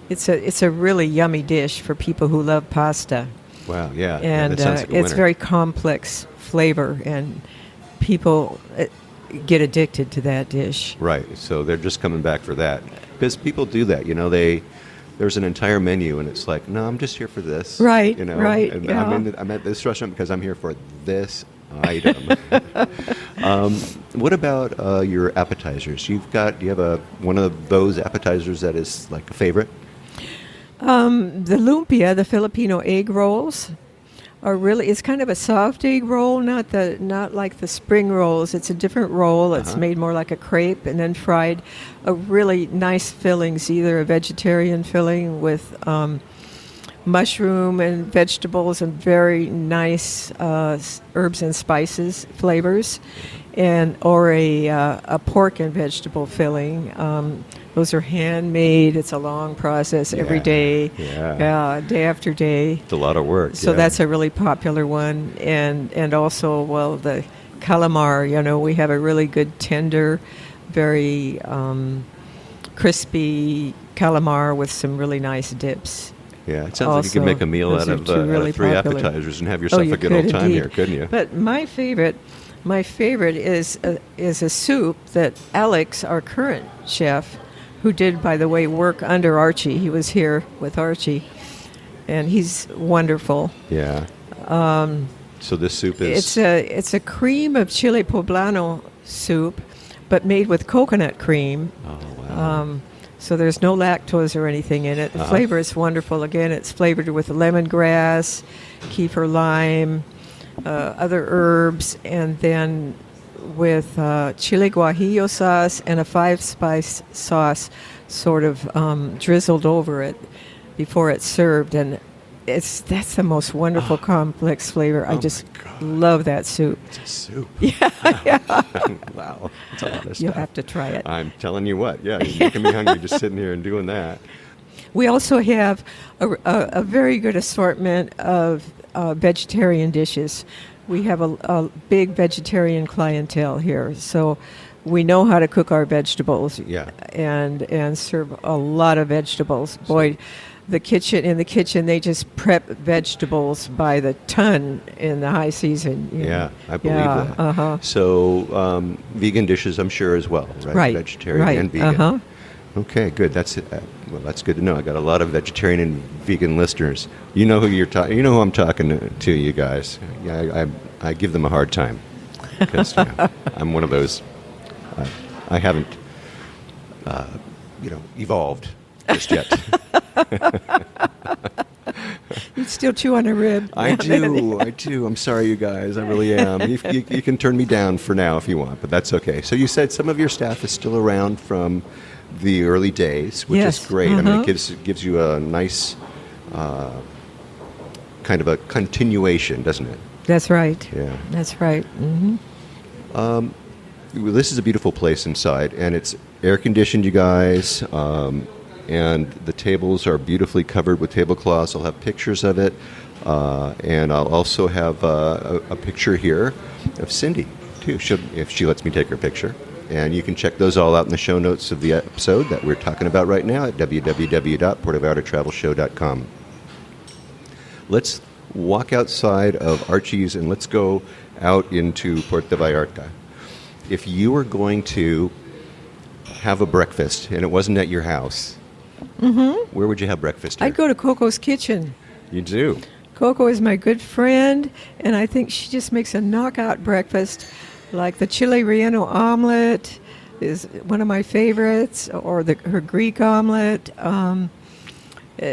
It's a really yummy dish for people who love pasta. Wow, yeah. And that sounds like a it's winner. very complex flavor, and people get addicted to that dish. Right, so they're just coming back for that. Because people do that, there's an entire menu, and it's like, no, I'm just here for this. Right, you know? right, And yeah. I'm at this restaurant because I'm here for this item. What about your appetizers? Do you have one of those appetizers that is like a favorite? The lumpia, the Filipino egg rolls, it's kind of a soft egg roll, not like the spring rolls. It's a different roll. It's made more like a crepe and then fried. A really nice fillings, either a vegetarian filling with mushroom and vegetables and very nice herbs and spices flavors, or a pork and vegetable filling. Those are handmade. It's a long process every day, day after day. It's a lot of work. So that's a really popular one. And also, well, the calamar, we have a really good tender, very crispy calamar with some really nice dips. Yeah, it sounds like you could make a meal out of really three popular appetizers and have yourself a good old time here, couldn't you? But my favorite is a soup that Alex, our current chef, who did, by the way, work under Archie. He was here with Archie, and he's wonderful. Yeah. So this soup is... It's a cream of chile poblano soup, but made with coconut cream. Oh, wow. So there's no lactose or anything in it. The flavor is wonderful. Again, it's flavored with lemongrass, kefir lime, other herbs, and then with chile guajillo sauce and a 5-spice sauce sort of drizzled over it before it's served. And that's the most wonderful complex flavor. I just love that soup. It's a soup. Yeah. Wow. That's a lot of stuff. You'll have to try it. I'm telling you what. Yeah, you're making me hungry just sitting here and doing that. We also have a very good assortment of vegetarian dishes. We have a big vegetarian clientele here, so we know how to cook our vegetables. Yeah. And serve a lot of vegetables. Boy, in the kitchen, they just prep vegetables by the ton in the high season. Yeah, I believe that. Uh-huh. So vegan dishes, I'm sure, as well, right? Right. Vegetarian and vegan. Uh-huh. Okay, good. That's that's good to know. I got a lot of vegetarian and vegan listeners. You know who you're talking. You know who I'm talking to. You guys. Yeah, I give them a hard time because I'm one of those. I haven't, evolved just yet. You still chew on a rib. I do. I'm sorry, you guys. I really am. You can turn me down for now if you want, but that's okay. So you said some of your staff is still around from the early days, which Yes. is great. I mean, Uh-huh. it gives you a nice kind of a continuation, doesn't it? That's right. Yeah. That's right. Mm-hmm. Well, this is a beautiful place inside, and it's air conditioned, you guys. And the tables are beautifully covered with tablecloths. I'll have pictures of it, and I'll also have a picture here of Cindy too, if she lets me take her picture. And you can check those all out in the show notes of the episode that we're talking about right now at www.puertovallartatravelshow.com. Let's walk outside of Archie's and let's go out into Puerto Vallarta. If you were going to have a breakfast and it wasn't at your house, where would you have breakfast here? I'd go to Coco's Kitchen. You do? Coco is my good friend, and I think she just makes a knockout breakfast. Like the chile relleno omelet is one of my favorites, or her Greek omelet.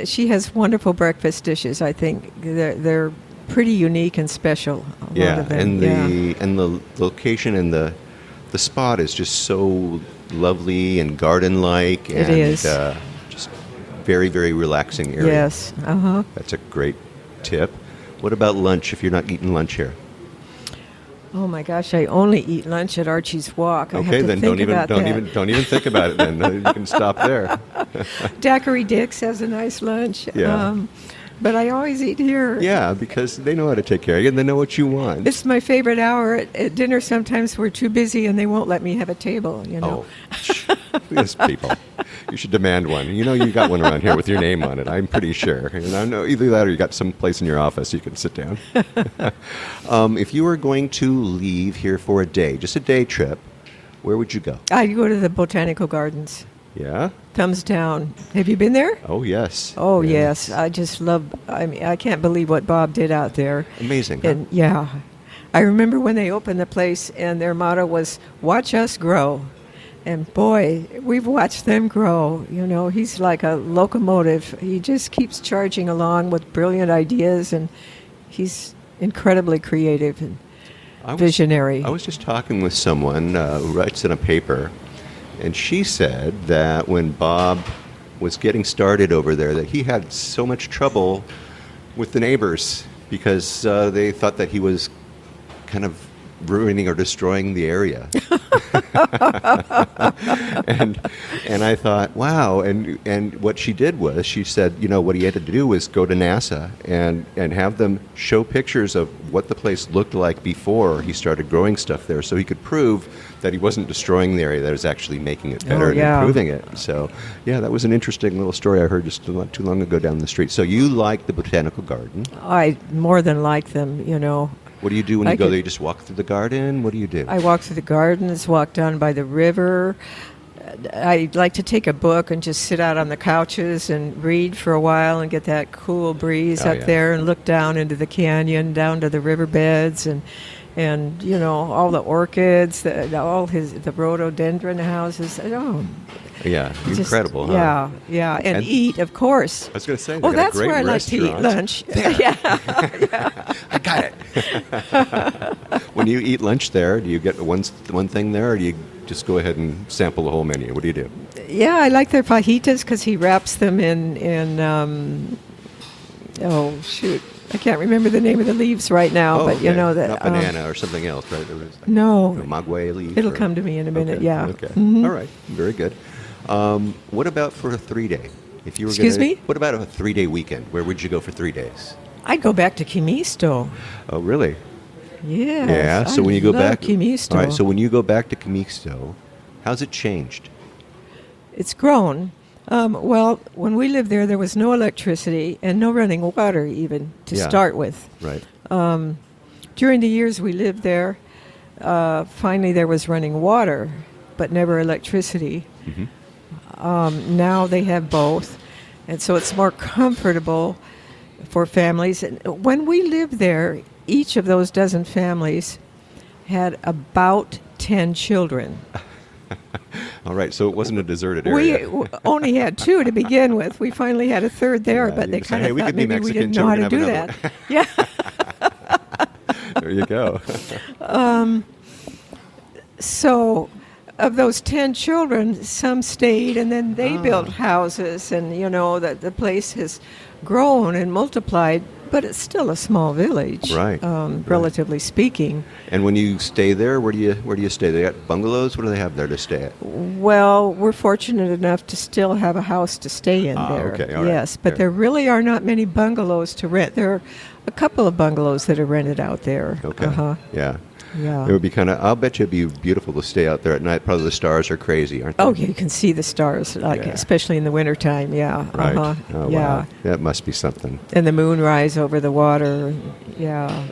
She has wonderful breakfast dishes. I think they're pretty unique and special. A lot of them. And the location and the spot is just so lovely and garden-like. It is. Just very, very relaxing area. Yes. Uh-huh. That's a great tip. What about lunch if you're not eating lunch here? Oh my gosh! I only eat lunch at Archie's Walk. I have Okay, to then think don't about that. even think about it. Then you can stop there. Daiquiri Dick's has a nice lunch. Yeah. but I always eat here. Yeah, because they know how to take care of you and they know what you want. It's my favorite hour at dinner. Sometimes we're too busy and they won't let me have a table, you know. Oh, these people. You should demand one. You know you got one around here with your name on it, I'm pretty sure. And I know either that or you got some place in your office you can sit down. If you were going to leave here for a day, just a day trip, where would you go? I'd go to the Botanical Gardens. Yeah? Thumbs down. Have you been there? Oh, yes. Oh, Yeah. yes. I just love, I mean, I can't believe what Bob did out there. Amazing. Huh? And yeah, I remember when they opened the place and their motto was, watch us grow. And boy, we've watched them grow. You know, he's like a locomotive. He just keeps charging along with brilliant ideas, and he's incredibly creative and visionary. I was just talking with someone who writes in a paper, and she said that when Bob was getting started over there, that he had so much trouble with the neighbors because they thought that he was kind of ruining or destroying the area. and I thought, wow. And what she did was she said, you know, what he had to do was go to NASA and have them show pictures of what the place looked like before he started growing stuff there, so he could prove that he wasn't destroying the area, that he was actually making it better and improving it. So, yeah, that was an interesting little story I heard just not too long ago down the street. So you like the Botanical Garden? I more than like them, you know. What do you do when you go there? You just walk through the garden? What do you do? I walk through the gardens, walk down by the river. I like to take a book and just sit out on the couches and read for a while and get that cool breeze up there and look down into the canyon, down to the riverbeds and you know, all the orchids, the rhododendron houses. Yeah, incredible, huh? Yeah, yeah, and eat, of course. I was going to say, that's where I like to eat lunch. Yeah. I got it. When you eat lunch there, do you get one thing there, or do you just go ahead and sample the whole menu? What do you do? Yeah, I like their fajitas because he wraps them in oh, shoot. I can't remember the name of the leaves right now, but you know that. Not banana or something else, right? There was like, no. Maguey leaf. It'll come to me in a minute, okay. yeah. Okay. Mm-hmm. All right. Very good. What about for a 3-day? If you were Excuse me? What about a 3-day weekend? Where would you go for 3 days? I'd go back to Qumixto. Oh, really? Yes, Yeah. So when you go back, Qumixto. all right. So when you go back to Qumixto, how's it changed? It's grown. Well, when we lived there was no electricity and no running water even to start with. Right. During the years we lived there, finally there was running water, but never electricity. Mm-hmm. Now they have both, and so it's more comfortable for families. And when we lived there, each of those dozen families had about 10 children. All right, so it wasn't a deserted area. We only had 2 to begin with. We finally had a third there, Yeah, but they kind of we thought could be maybe we Mexican, didn't so know we're how to do gonna that. have Yeah. There you go. So of those 10 children, some stayed, and then they built houses, and you know that the place has grown and multiplied, but it's still a small village, Right. Relatively speaking. And when you stay there, where do you stay? They got bungalows. What do they have there to stay at? Well, we're fortunate enough to still have a house to stay in there. Okay, all right. Yes, but there really are not many bungalows to rent. There are a couple of bungalows that are rented out there. Okay. Yeah. Yeah. It would be I'll bet you it'd be beautiful to stay out there at night. Probably the stars are crazy, aren't they? Oh, you can see the stars, especially in the wintertime, yeah. Right. Uh-huh. Oh, yeah. wow. That must be something. And the moonrise over the water, yeah.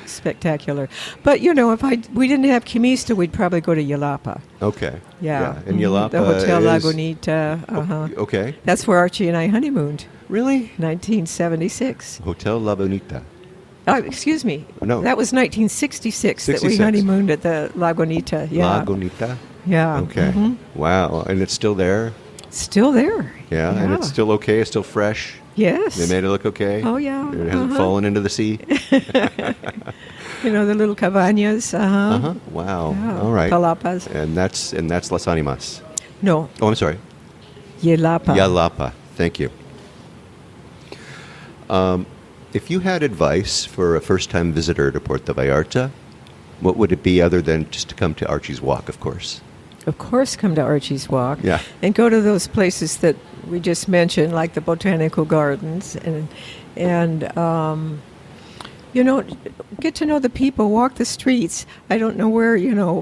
Spectacular. But, you know, if we didn't have Qumixto, we'd probably go to Yelapa. Okay. Yeah. And Yelapa the Hotel is... Lagunita. Uh-huh. Okay. That's where Archie and I honeymooned. Really? 1976. Hotel La Bonita. Excuse me. No. That was 1966 that we 66. honeymooned at the Lagunita. Yeah. Lagunita? Yeah. Okay. Mhm. Wow. And it's still there? Still there. Yeah. And it's still okay? It's still fresh? Yes. They made it look okay? Oh, yeah. It hasn't fallen into the sea? You know, the little cabañas. Uh-huh. Wow. Yeah. All right. Palapas. And that's Las Animas. No. Oh, I'm sorry. Yelapa. Yelapa. Thank you. If you had advice for a first-time visitor to Puerto Vallarta, what would it be other than just to come to Archie's Walk, of course? of course, come to Archie's Walk. Yeah. And go to those places that we just mentioned, like the botanical gardens, and get to know the people, walk the streets. I don't know where,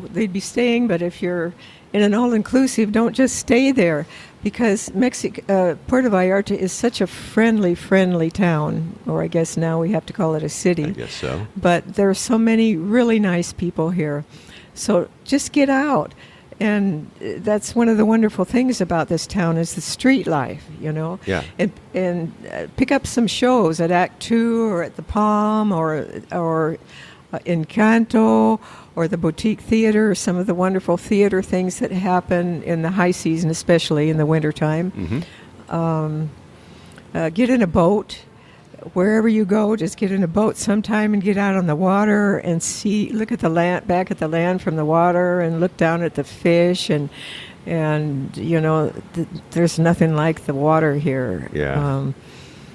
they'd be staying, but if you're in an all-inclusive, don't just stay there, because Puerto Vallarta is such a friendly town, or I guess now we have to call it a city. I guess so. But there are so many really nice people here. So just get out. And that's one of the wonderful things about this town is the street life, Yeah. And pick up some shows at Act 2 or at the Palm or Encanto or the Boutique Theater, some of the wonderful theater things that happen in the high season, especially in the wintertime. Mm-hmm. Get in a boat. Wherever you go, just get in a boat sometime and get out on the water and look at the land, back at the land from the water, and look down at the fish, and there's nothing like the water here. Yeah.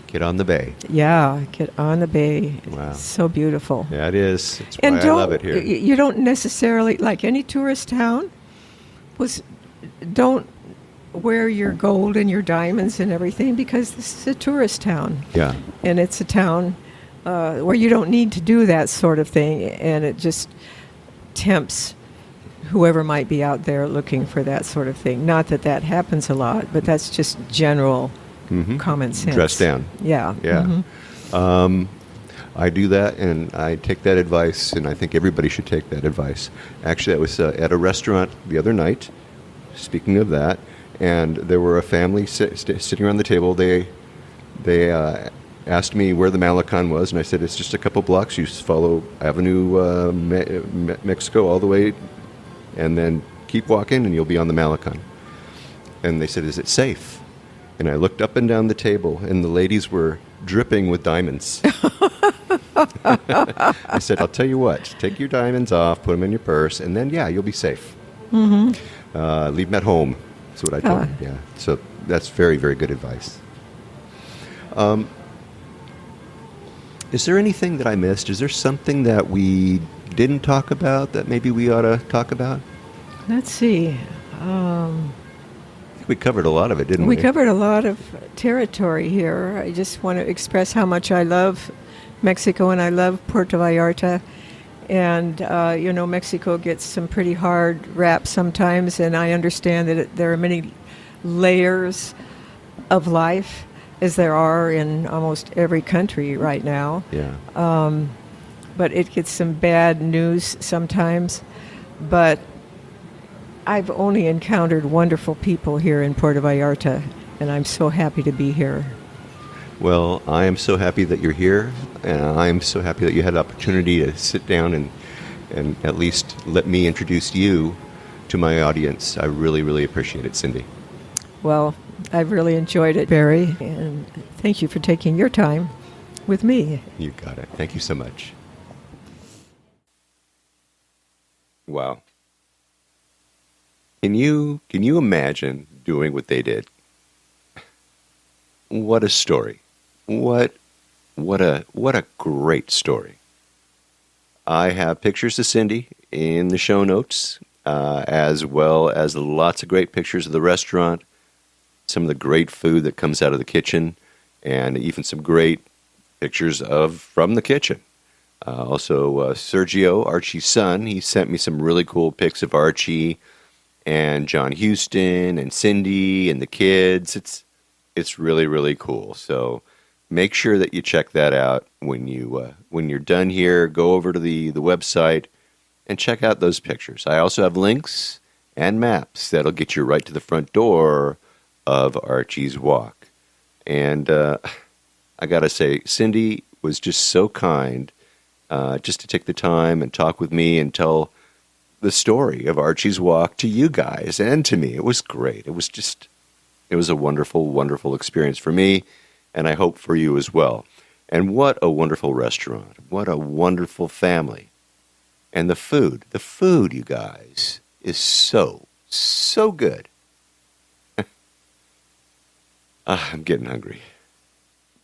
Get on the bay. Yeah, get on the bay. Wow. It's so beautiful. Yeah, it is. It's why I love it here. You don't necessarily, like any tourist town, don't wear your gold and your diamonds and everything, because this is a tourist town. Yeah. And it's a town where you don't need to do that sort of thing, and it just tempts whoever might be out there looking for that sort of thing. Not that happens a lot, but that's just general common sense. Dress down. Yeah. Yeah. I do that, and I take that advice, and I think everybody should take that advice. Actually, I was at a restaurant the other night, speaking of that, and there were a family sitting around the table. They asked me where the Malecon was, and I said, it's just a couple blocks. You just follow Avenue Mexico all the way, and then keep walking, and you'll be on the Malecon. And they said, is it safe? And I looked up and down the table, and the ladies were dripping with diamonds. I said, I'll tell you what, take your diamonds off, put them in your purse, and then, you'll be safe. Mm-hmm. Leave them at home. That's what I told them. Yeah. So that's very, very good advice. Is there anything that I missed? Is there something that we didn't talk about that maybe we ought to talk about? Let's see. We covered a lot of it, didn't we? We covered a lot of territory here. I just want to express how much I love Mexico, and I love Puerto Vallarta. And, Mexico gets some pretty hard rap sometimes, and I understand that there are many layers of life, as there are in almost every country right now. Yeah. But it gets some bad news sometimes. But I've only encountered wonderful people here in Puerto Vallarta, and I'm so happy to be here. Well, I am so happy that you're here, and I'm so happy that you had the opportunity to sit down and at least let me introduce you to my audience. I really, really appreciate it, Cindy. Well, I've really enjoyed it, Barry, and thank you for taking your time with me. You got it. Thank you so much. Wow. Can you imagine doing what they did? What a story. What a great story. I have pictures of Cindy in the show notes, as well as lots of great pictures of the restaurant, some of the great food that comes out of the kitchen, and even some great pictures from the kitchen. Also, Sergio, Archie's son, he sent me some really cool pics of Archie and John Huston and Cindy and the kids. It's really, really cool. So make sure that you check that out when you're done here. Go over to the website and check out those pictures. I also have links and maps that'll get you right to the front door of Archie's Walk. And I got to say, Cindy was just so kind just to take the time and talk with me and tell the story of Archie's Walk to you guys and to me. It was great. It was a wonderful, wonderful experience for me, and I hope for you as well. And what a wonderful restaurant. What a wonderful family. And the food, you guys, is so, so good. I'm getting hungry.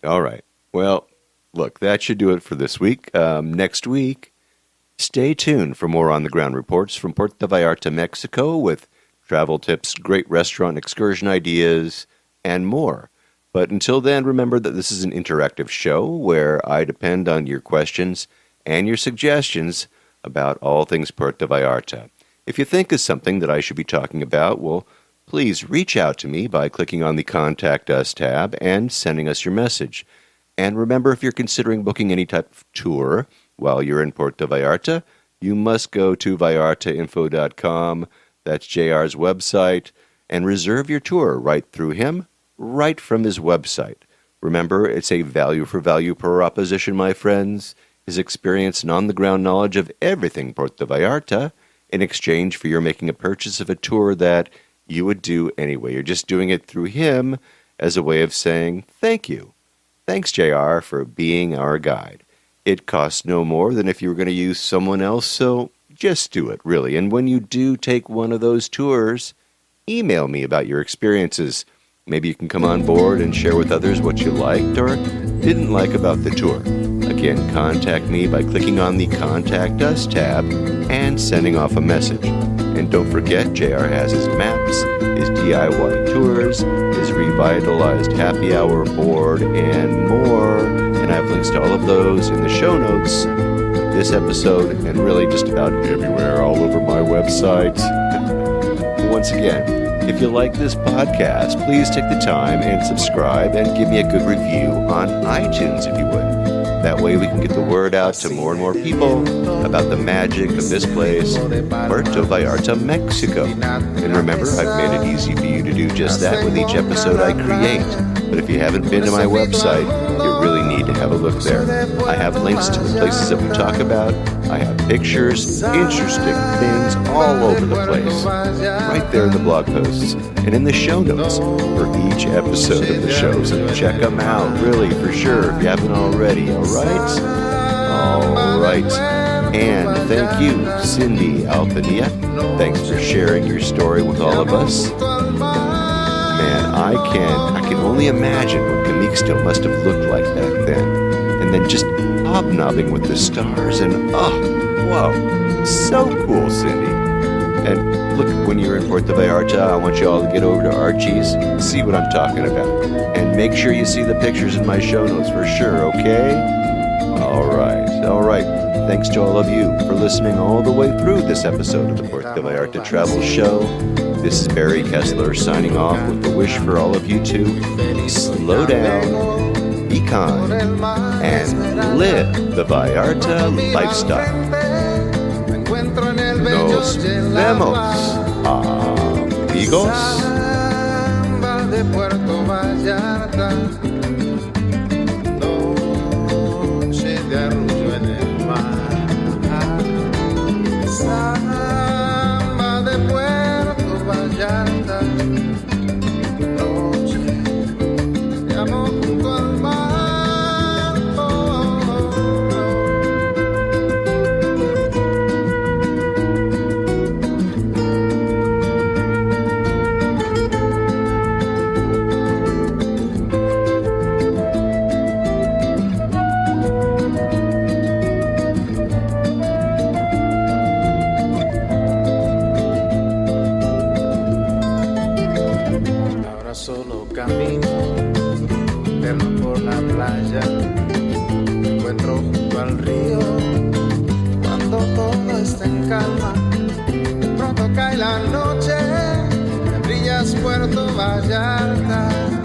All right. Well, look, that should do it for this week. Next week, stay tuned for more on-the-ground reports from Puerto Vallarta, Mexico, with travel tips, great restaurant excursion ideas, and more. But until then, remember that this is an interactive show where I depend on your questions and your suggestions about all things Puerto Vallarta. If you think of something that I should be talking about, well, please reach out to me by clicking on the Contact Us tab and sending us your message. And remember, if you're considering booking any type of tour while you're in Puerto Vallarta, you must go to vallartainfo.com, that's JR's website, and reserve your tour right through him, right from his website. Remember, it's a value-for-value proposition, my friends. His experience and on-the-ground knowledge of everything Puerto Vallarta in exchange for your making a purchase of a tour that you would do anyway. You're just doing it through him as a way of saying thank you. Thanks, JR, for being our guide. It costs no more than if you were going to use someone else, so just do it, really. And when you do take one of those tours, email me about your experiences. Maybe you can come on board and share with others what you liked or didn't like about the tour. Again, contact me by clicking on the Contact Us tab and sending off a message. And don't forget, JR has his maps, his DIY tours, his revitalized happy hour board, and more. And I have links to all of those in the show notes of this episode and really just about everywhere all over my website. Once again, if you like this podcast, please take the time and subscribe and give me a good review on iTunes if you would. That way we can get the word out to more and more people about the magic of this place, Puerto Vallarta, Mexico. And remember, I've made it easy for you to do just that with each episode I create. But if you haven't been to my website, you really need to have a look there. I have links to the places that we talk about. I have pictures, interesting things all over the place, right there in the blog posts and in the show notes for each episode of the show. So check them out, really, for sure, if you haven't already, all right? All right. And thank you, Cindy Alpinilla. Thanks for sharing your story with all of us. Man, I can only imagine what Qumixto must have looked like back then. And then just hobnobbing with the stars and, oh, wow, so cool, Cindy. And look, when you're in Puerto Vallarta, I want you all to get over to Archie's, see what I'm talking about. And make sure you see the pictures in my show notes for sure, okay? All right. Thanks to all of you for listening all the way through this episode of the Puerto Vallarta Travel Show. This is Barry Kessler signing off with the wish for all of you to slow down, be kind, and live the Vallarta lifestyle. Nos vemos, amigos. Samba de Puerto Vallarta, noche de arrullo en el mar. Samba de Puerto Vallarta, noche de amor junto al mar. Solo camino eterno por la playa, me encuentro junto al río cuando todo está en calma. Pronto cae la noche, me brillas Puerto Vallarta.